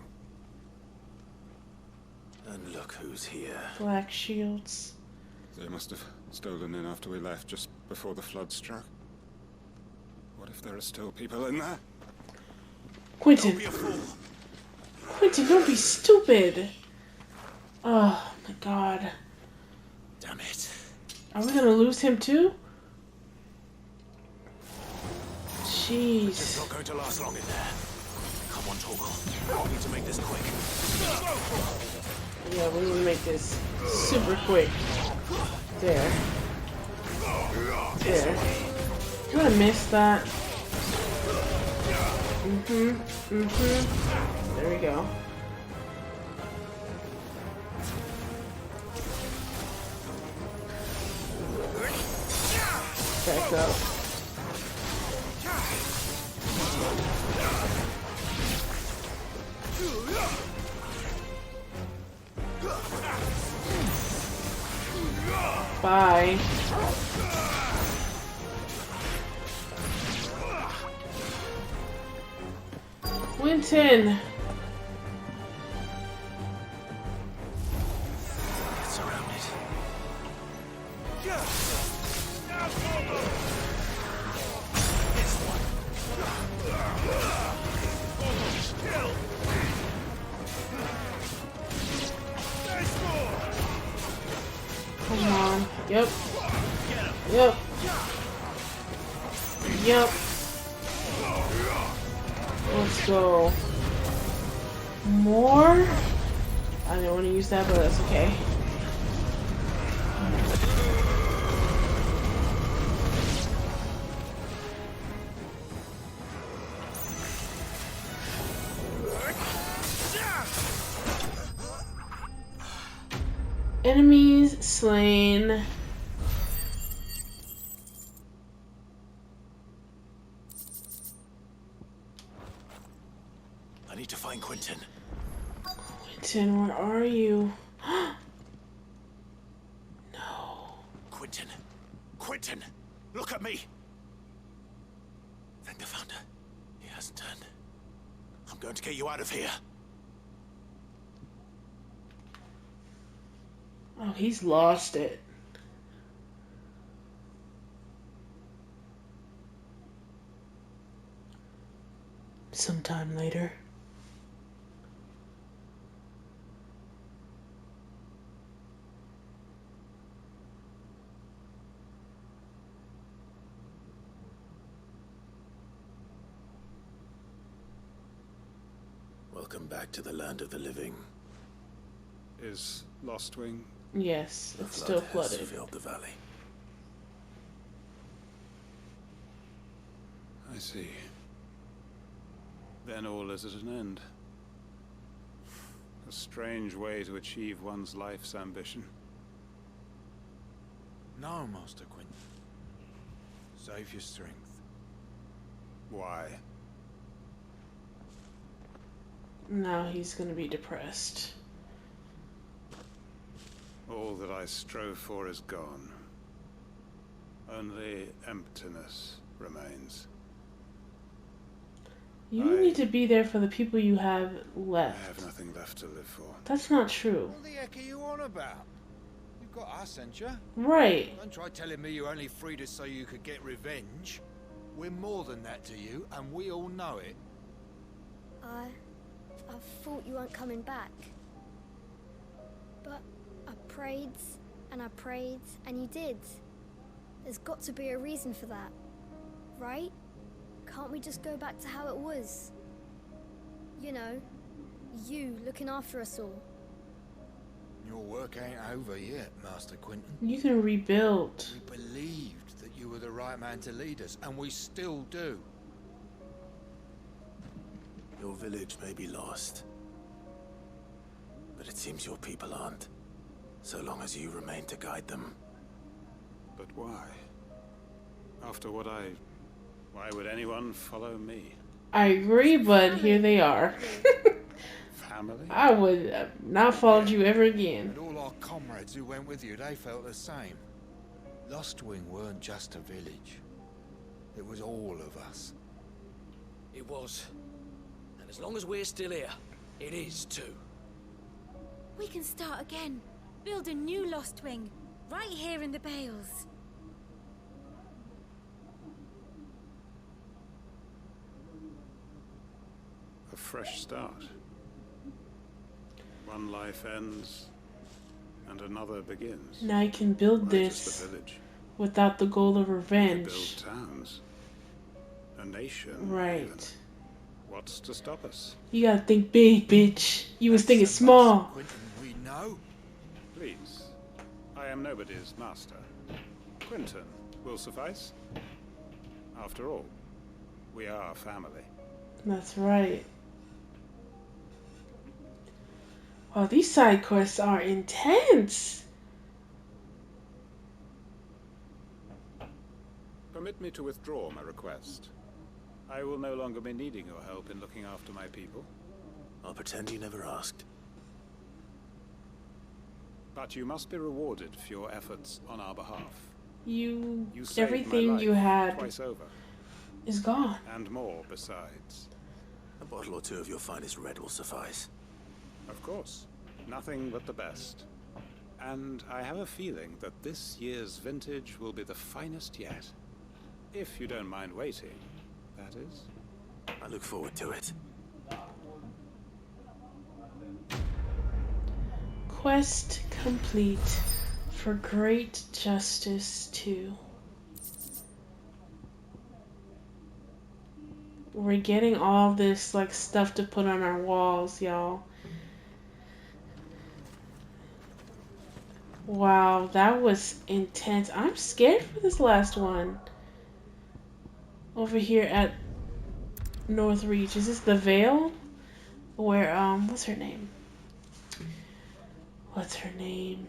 And look who's here. Black shields. They must have stolen in after we left, just before the flood struck. What if there are still people in there? Quentin. Quentin, don't be stupid. Oh my god. Damn it. Are we gonna lose him too? Jeez. It's not going to last long in there. Come on, Torgal. We need to make this quick. Yeah, we need to make this super quick. There. There. I'm gonna miss that. There we go. Back up. Bye. Quentin. Surrounded. Come on. Yep. Yep. Yep. Let's go. More? I didn't want to use that, but that's okay. Enemies slain. I need to find Quentin. Quentin, where are you? No. Quentin. Quentin! Look at me! Thank the Founder. He hasn't turned. I'm going to get you out of here. Oh, he's lost it. Sometime later. Welcome back to the land of the living. Is Lostwing? Yes, The it's still flood has flooded. filled the valley. I see. Then all is at an end. A strange way to achieve one's life's ambition. No, Master Quinton. Save your strength. Why? Now he's gonna be depressed. All that I strove for is gone. Only emptiness remains. You need to be there for the people you have left. I have nothing left to live for. That's not true. What the heck are you on about? You've got us, ain't you? Right. Don't try telling me you only freed us so you could get revenge. We're more than that to you, and we all know it. I thought you weren't coming back. But I prayed, and you did. There's got to be a reason for that, right? Can't we just go back to how it was? You know, you looking after us all. Your work ain't over yet, Master Quinton. You can rebuild. We believed that you were the right man to lead us, and we still do. Your village may be lost, but it seems your people aren't, so long as you remain to guide them. But why? After what why would anyone follow me? I agree, but here they are. Family? I would have not followed you ever again. And all our comrades who went with you, they felt the same. Lostwing weren't just a village. It was all of us. It was. And as long as we're still here, it is too. We can start again. Build a new Lostwing. Right here in the Bales. A fresh start. One life ends, and another begins. Now you can build Why just this the village? without the goal of revenge. Build towns, a nation. Right. Even. What's to stop us? You gotta think big, bitch. You was thinking small. We know. Please, I am nobody's master. Quinton will suffice. After all, we are family. That's right. Wow, these side quests are intense. Permit me to withdraw my request. I will no longer be needing your help in looking after my people. I'll pretend you never asked. But you must be rewarded for your efforts on our behalf. You saved everything my life you had twice over. is gone. And more besides. A bottle or two of your finest red will suffice. Of course. Nothing but the best. And I have a feeling that this year's vintage will be the finest yet. If you don't mind waiting, that is. I look forward to it. Quest complete for Great Justice 2. We're getting all this like stuff to put on our walls, y'all. Wow, that was intense. I'm scared for this last one. Over here at Northreach. Is this the Vale? Where, what's her name? What's her name?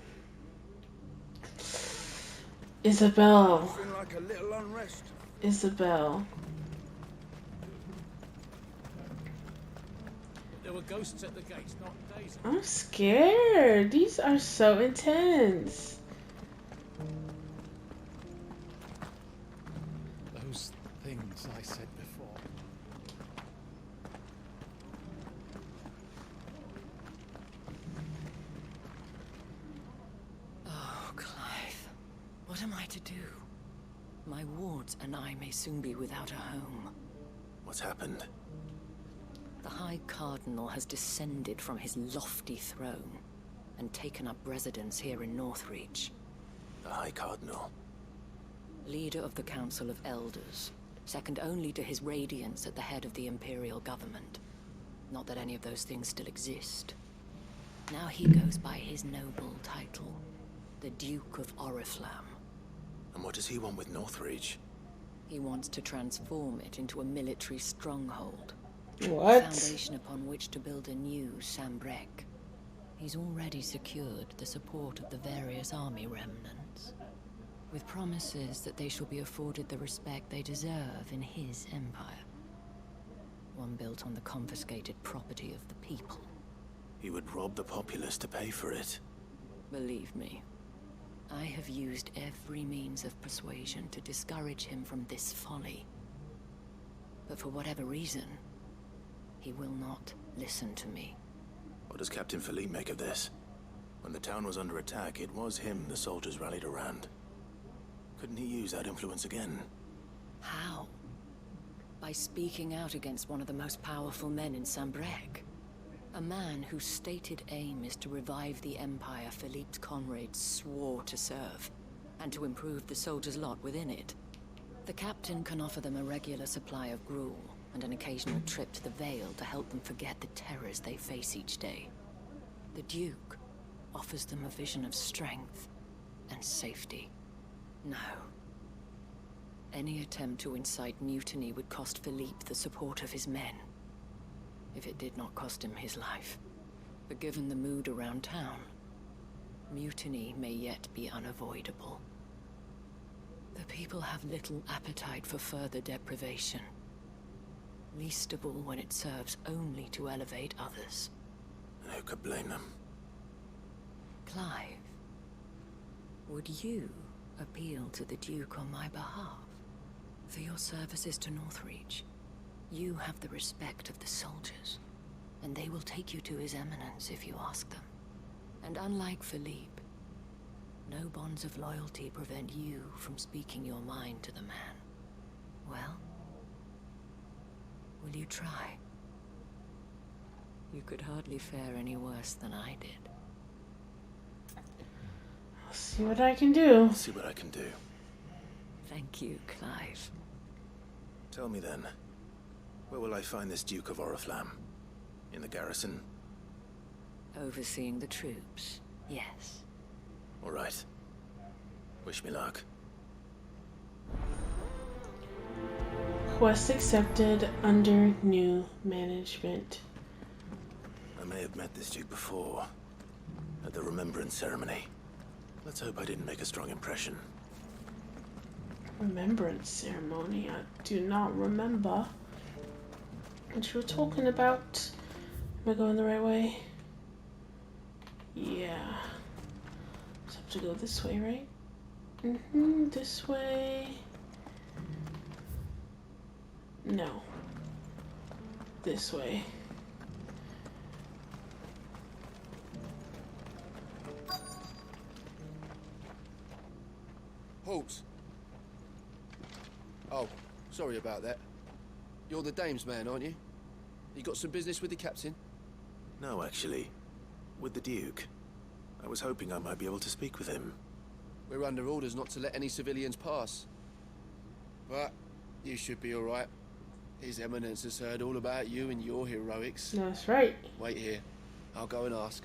Isabel. Like a little unrest. Isabel. There were ghosts at the gates, not days. I'm scared. These are so intense. Those things I said before. Oh, Clive. What am I to do? My wards and I may soon be without a home. What's happened? The High Cardinal has descended from his lofty throne and taken up residence here in Northreach. The High Cardinal? Leader of the Council of Elders, second only to his Radiance at the head of the Imperial government. Not that any of those things still exist. Now he goes by his noble title, the Duke of Oriflamme. And what does he want with Northreach? He wants to transform it into a military stronghold. What? A foundation upon which to build a new Sambrek. He's already secured the support of the various army remnants, with promises that they shall be afforded the respect they deserve in his empire. One built on the confiscated property of the people. He would rob the populace to pay for it. Believe me, I have used every means of persuasion to discourage him from this folly. But for whatever reason, he will not listen to me. What does Captain Philippe make of this? When the town was under attack, it was him the soldiers rallied around. Couldn't he use that influence again? How? By speaking out against one of the most powerful men in Sambrec. A man whose stated aim is to revive the empire Philippe's comrades swore to serve, and to improve the soldiers' lot within it. The captain can offer them a regular supply of gruel, and an occasional trip to the Vale to help them forget the terrors they face each day. The Duke offers them a vision of strength and safety. No. Any attempt to incite mutiny would cost Philippe the support of his men, if it did not cost him his life. But given the mood around town, mutiny may yet be unavoidable. The people have little appetite for further deprivation, least of all when it serves only to elevate others. Who could blame them? Clive, would you appeal to the Duke on my behalf? For your services to Northreach, you have the respect of the soldiers, and they will take you to His Eminence if you ask them. And unlike Philippe, no bonds of loyalty prevent you from speaking your mind to the man. Well, will you try? You could hardly fare any worse than I did. I'll see what I can do. I'll see what I can do. Thank you, Clive. Tell me then, where will I find this Duke of Oriflamme? In the garrison? Overseeing the troops, yes. All right. Wish me luck. Quest accepted under new management. I may have met this Duke before, at the Remembrance Ceremony. Let's hope I didn't make a strong impression. Remembrance Ceremony? I do not remember what you were talking about. Am I going the right way? Yeah. Just have to go this way, right? This way. No. This way. Halt! Oh, sorry about that. You're the dame's man, aren't you? You got some business with the captain? No, actually. With the Duke. I was hoping I might be able to speak with him. We're under orders not to let any civilians pass. But you should be all right. His Eminence has heard all about you and your heroics. That's right. Wait here. I'll go and ask.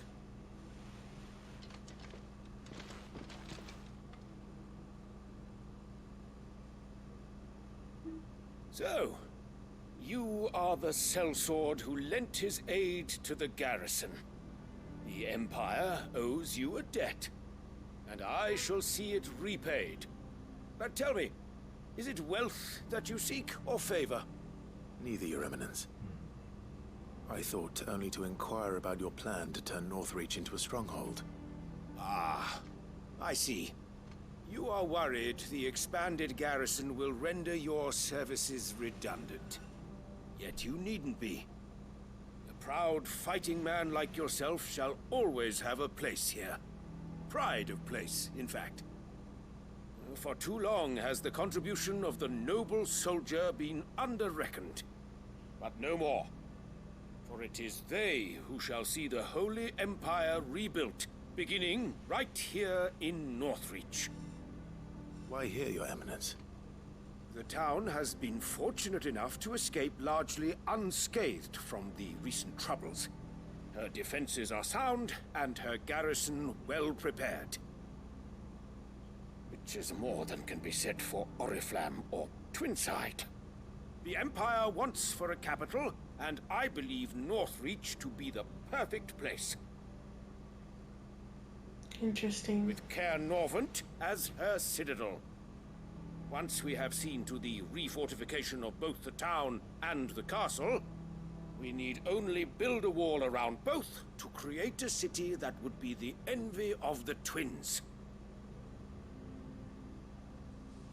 So, you are the sellsword who lent his aid to the garrison. The Empire owes you a debt, and I shall see it repaid. But tell me, is it wealth that you seek, or favor? Neither, Your Eminence. I thought only to inquire about your plan to turn Northreach into a stronghold. Ah, I see. You are worried the expanded garrison will render your services redundant. Yet you needn't be. A proud fighting man like yourself shall always have a place here. Pride of place, in fact. For too long has the contribution of the noble soldier been under-reckoned. But no more. For it is they who shall see the Holy Empire rebuilt, beginning right here in Northreach. Why here, Your Eminence? The town has been fortunate enough to escape largely unscathed from the recent troubles. Her defenses are sound, and her garrison well prepared. Which is more than can be said for Oriflamme or Twinside. The Empire wants for a capital, and I believe Northreach to be the perfect place. Interesting. With Caer Norvent as her citadel. Once we have seen to the refortification of both the town and the castle, we need only build a wall around both to create a city that would be the envy of the twins.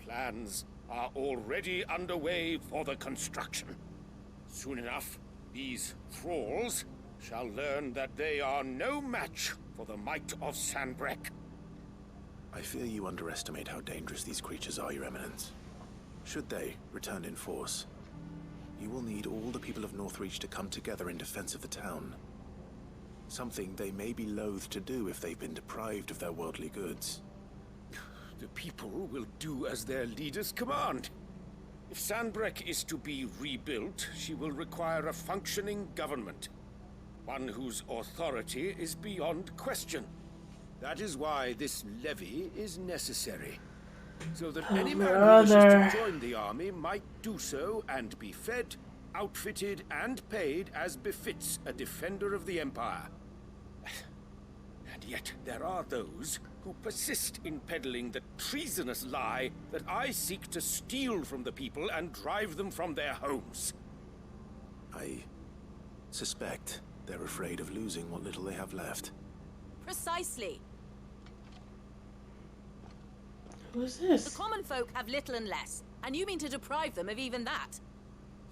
Plans are already underway for the construction. Soon enough, these thralls shall learn that they are no match for the might of Sanbreque. I fear you underestimate how dangerous these creatures are, Your Eminence. Should they return in force, you will need all the people of Northreach to come together in defense of the town. Something they may be loath to do if they've been deprived of their worldly goods. The people will do as their leaders command. If Sanbreque is to be rebuilt, she will require a functioning government. One whose authority is beyond question. That is why this levy is necessary. So that any man who wishes to join the army might do so and be fed, outfitted, and paid as befits a defender of the Empire. And yet there are those who persist in peddling the treasonous lie that I seek to steal from the people and drive them from their homes. I suspect they're afraid of losing what little they have left. Precisely. Who's this? The common folk have little and less, and you mean to deprive them of even that?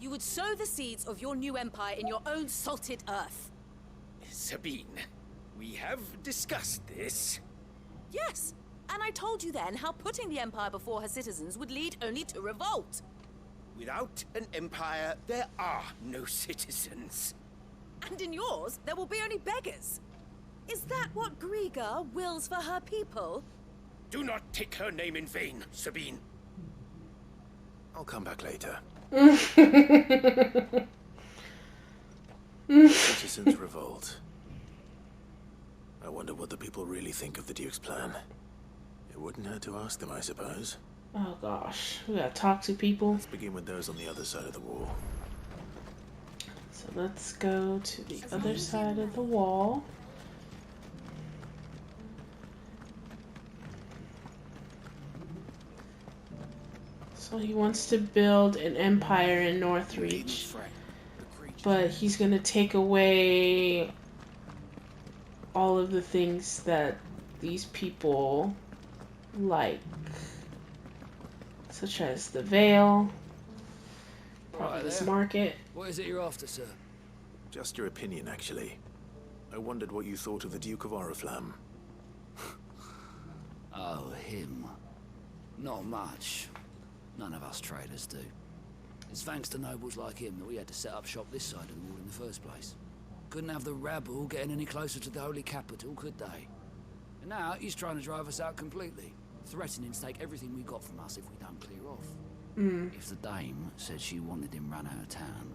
You would sow the seeds of your new empire in your own salted earth. Sabine, we have discussed this. Yes, and I told you then how putting the empire before her citizens would lead only to revolt. Without an empire, there are no citizens. And in yours, there will be only beggars. Is that what Griga wills for her people? Do not take her name in vain, Sabine. I'll come back later. Citizens revolt. I wonder what the people really think of the Duke's plan. It wouldn't hurt to ask them, I suppose. Oh gosh, we gotta talk to people. Let's begin with those on the other side of the wall. So let's go to the other side of the wall. So he wants to build an empire in Northreach, but he's gonna take away all of the things that these people like, such as the Vale, probably this market. What is it you're after, sir? Just your opinion, actually. I wondered what you thought of the Duke of Oriflamme. Oh, him. Not much. None of us traders do. It's thanks to nobles like him that we had to set up shop this side of the wall in the first place. Couldn't have the rabble getting any closer to the holy capital, could they? And now he's trying to drive us out completely, threatening to take everything we got from us if we don't clear off. If the dame said she wanted him run out of town,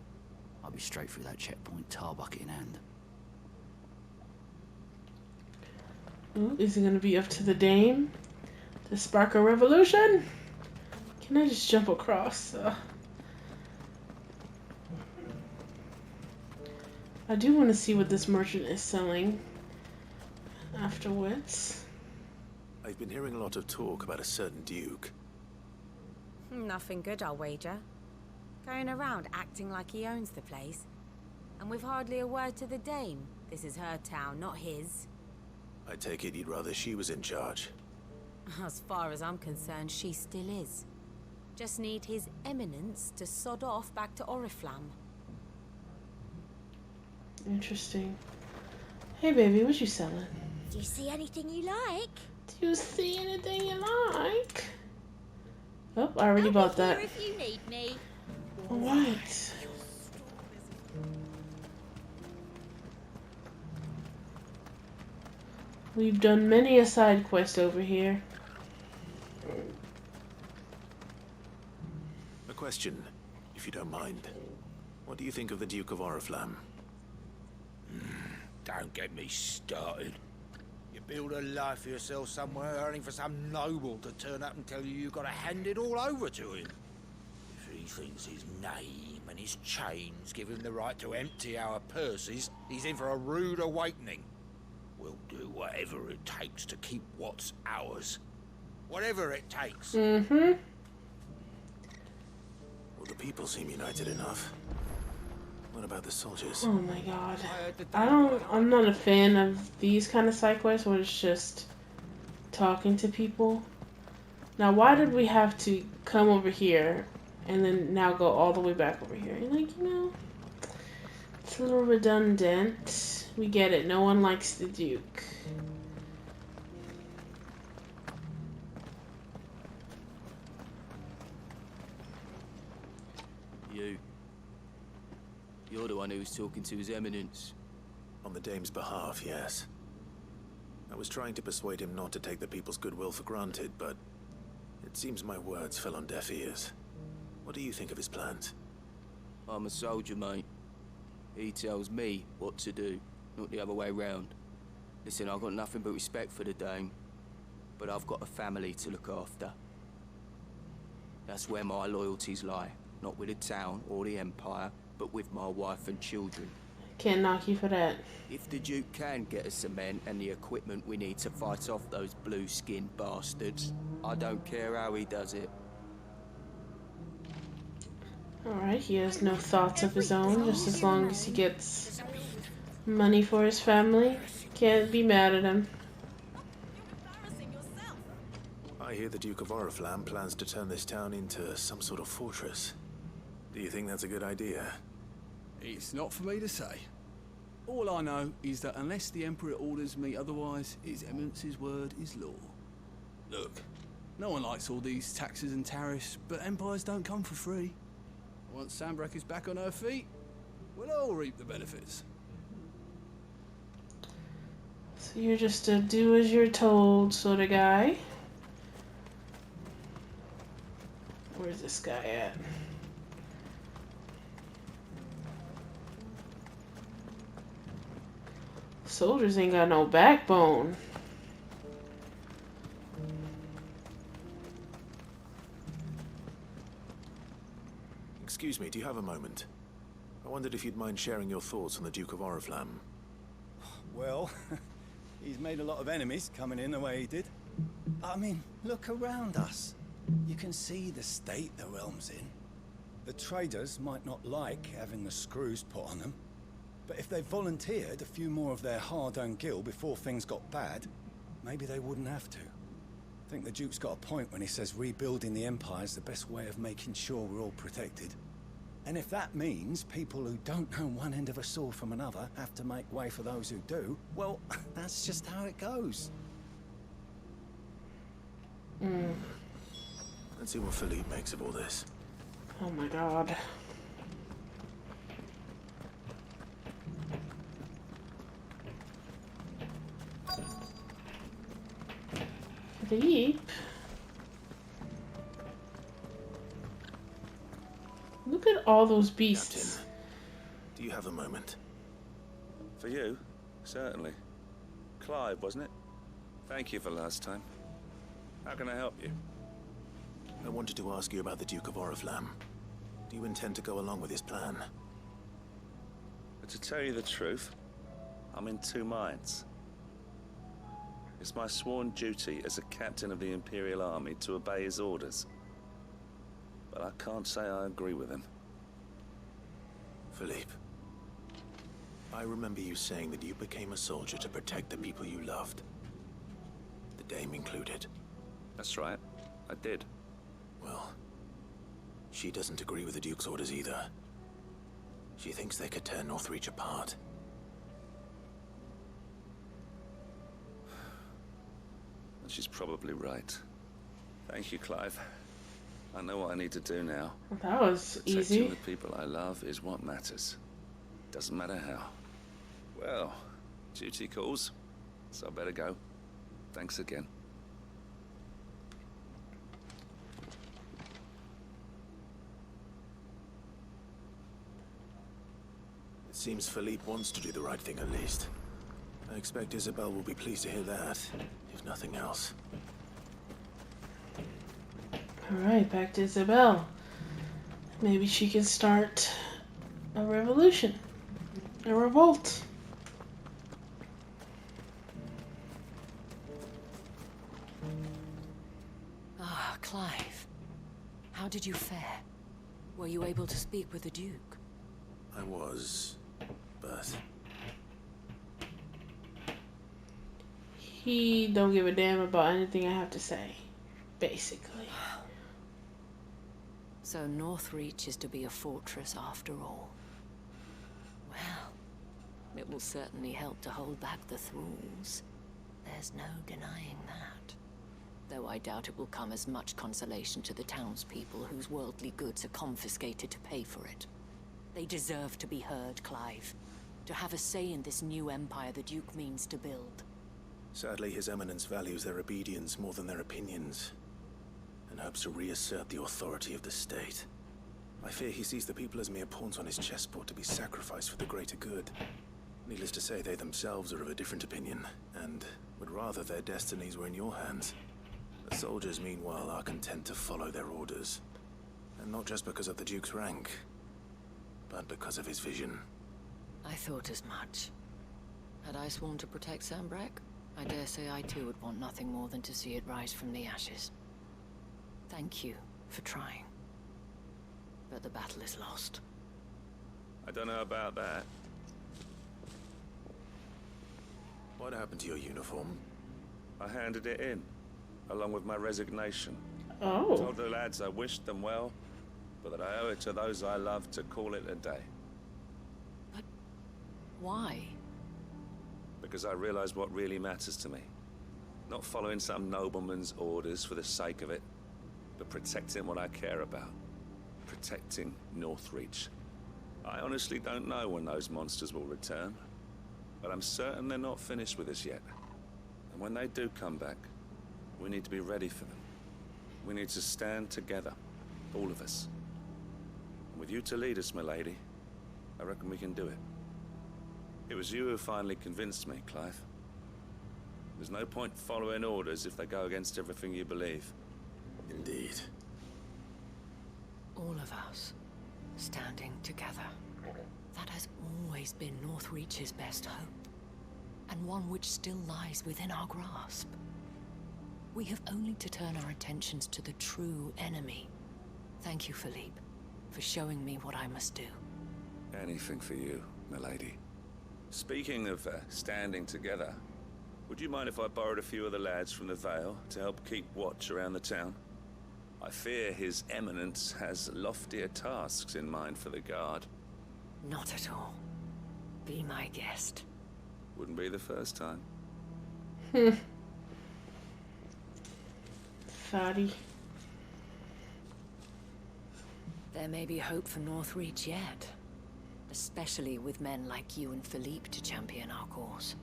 I'd be straight through that checkpoint, tar bucket in hand. Ooh, is it gonna be up to the dame to spark a revolution? Can I just jump across? I do want to see what this merchant is selling afterwards. I've been hearing a lot of talk about a certain duke. Nothing good, I'll wager. Going around acting like he owns the place. And with hardly a word to the dame. This is her town, not his. I take it you'd rather she was in charge. As far as I'm concerned, she still is. Just need his eminence to sod off back to Oriflamme. Interesting. Hey baby, what you selling? Do you see anything you like? Do you see anything you like? Oh, I already bought that. If you need me. Alright. We've done many a side quest over here. A question, if you don't mind. What do you think of the Duke of Oriflamme? Don't get me started. You build a life for yourself somewhere, earning for some noble to turn up and tell you you've got to hand it all over to him. If he thinks his name and his chains give him the right to empty our purses, he's in for a rude awakening. We'll do whatever it takes to keep what's ours. Whatever it takes. Mm-hmm. Well, the people seem united enough. What about the soldiers? Oh my god. I'm not a fan of these kind of side quests where it's just talking to people. Now, why did we have to come over here and then now go all the way back over here? Like, you know, it's a little redundant. We get it. No one likes the Duke. You're the one who was talking to His Eminence. On the Dame's behalf, yes. I was trying to persuade him not to take the people's goodwill for granted, but it seems my words fell on deaf ears. What do you think of his plans? I'm a soldier, mate. He tells me what to do, not the other way round. Listen, I've got nothing but respect for the Dame, but I've got a family to look after. That's where my loyalties lie, not with the town or the Empire, but with my wife and children. Can't knock you for that. If the Duke can get us cement and the equipment we need to fight off those blue-skinned bastards, I don't care how he does it. Alright, he has no thoughts of his own, just as long as he gets money for his family. Can't be mad at him. I hear the Duke of Oriflamme plans to turn this town into some sort of fortress. Do you think that's a good idea? It's not for me to say. All I know is that unless the Emperor orders me otherwise, His Eminence's word is law. Look, no one likes all these taxes and tariffs, but empires don't come for free. Once Sandbreck is back on her feet, we'll all reap the benefits. So you're just a do as you're told sort of guy. Where's this guy at? Soldiers ain't got no backbone. Excuse me, do you have a moment? I wondered if you'd mind sharing your thoughts on the Duke of Oriflamme. Well, he's made a lot of enemies coming in the way he did. I mean, look around us. You can see the state the realm's in. The traders might not like having the screws put on them, but if they volunteered a few more of their hard-earned gil before things got bad, maybe they wouldn't have to. I think the Duke's got a point when he says rebuilding the Empire is the best way of making sure we're all protected. And if that means people who don't know one end of a sword from another have to make way for those who do, well, that's just how it goes. Let's see what Philippe makes of all this. Oh my god. Philippe? Look at all those beasts. Captain, do you have a moment? For you? Certainly. Clive, wasn't it? Thank you for last time. How can I help you? I wanted to ask you about the Duke of Oriflamme. Do you intend to go along with his plan? But to tell you the truth, I'm in two minds. It's my sworn duty as a captain of the Imperial Army to obey his orders. But I can't say I agree with him. Philippe, I remember you saying that you became a soldier to protect the people you loved. The Dame included. That's right, I did. Well, she doesn't agree with the Duke's orders either. She thinks they could tear Northreach apart. And she's probably right. Thank you, Clive. I know what I need to do now. That was easy. Protecting the people I love is what matters. Doesn't matter how. Well, duty calls, so I better go. Thanks again. It seems Philippe wants to do the right thing at least. I expect Isabel will be pleased to hear that, if nothing else. Alright, back to Isabel. Maybe she can start a revolution. A revolt. Clive, how did you fare? Were you able to speak with the Duke? I was, but... He don't give a damn about anything I have to say, basically. So Northreach is to be a fortress after all. Well, it will certainly help to hold back the thralls. There's no denying that. Though I doubt it will come as much consolation to the townspeople whose worldly goods are confiscated to pay for it. They deserve to be heard, Clive. To have a say in this new empire the Duke means to build. Sadly, His Eminence values their obedience more than their opinions, and hopes to reassert the authority of the state. I fear he sees the people as mere pawns on his chessboard to be sacrificed for the greater good. Needless to say, they themselves are of a different opinion, and would rather their destinies were in your hands. The soldiers, meanwhile, are content to follow their orders. And not just because of the Duke's rank, but because of his vision. I thought as much. Had I sworn to protect Sambrak, I dare say I too would want nothing more than to see it rise from the ashes. Thank you for trying. But the battle is lost. I don't know about that. What happened to your uniform? I handed it in, along with my resignation. Oh. Told the lads I wished them well, but that I owe it to those I love to call it a day. But why? Because I realize what really matters to me. Not following some nobleman's orders for the sake of it, but protecting what I care about. Protecting Northreach. I honestly don't know when those monsters will return, but I'm certain they're not finished with us yet. And when they do come back, we need to be ready for them. We need to stand together, all of us. And with you to lead us, milady, I reckon we can do it. It was you who finally convinced me, Clive. There's no point following orders if they go against everything you believe. Indeed. All of us, standing together. That has always been Northreach's best hope, and one which still lies within our grasp. We have only to turn our attentions to the true enemy. Thank you, Philippe, for showing me what I must do. Anything for you, milady. Speaking of standing together, would you mind if I borrowed a few of the lads from the Vale to help keep watch around the town? I fear His Eminence has loftier tasks in mind for the guard. Not at all. Be my guest. Wouldn't be the first time. Fatty. There may be hope for Northreach yet. Especially with men like you and Philippe to champion our cause.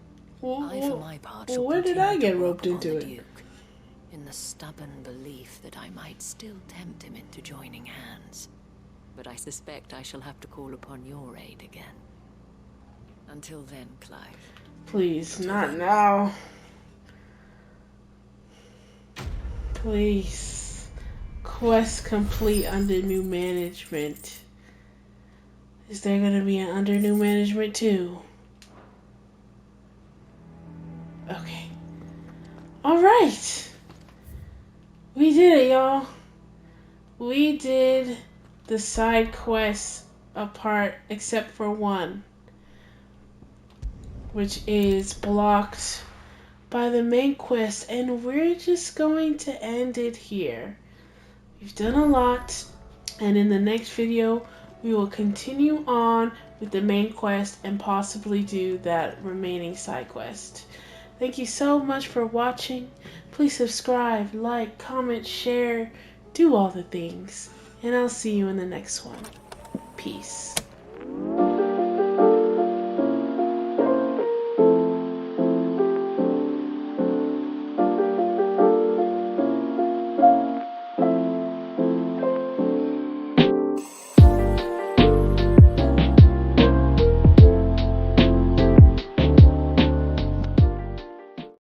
I, for my part, shall where did I get roped continue to into work upon it? the Duke, in the stubborn belief that I might still tempt him into joining hands. But I suspect I shall have to call upon your aid again. Until then, Clive. Please, not now. Please. Quest complete under new management. Is there gonna be an under new management too? Okay. Alright. We did it, y'all. We did the side quests apart except for one, which is blocked by the main quest, and we're just going to end it here. We've done a lot, and in the next video we will continue on with the main quest and possibly do that remaining side quest. Thank you so much for watching. Please subscribe, like, comment, share, do all the things, and I'll see you in the next one. Peace.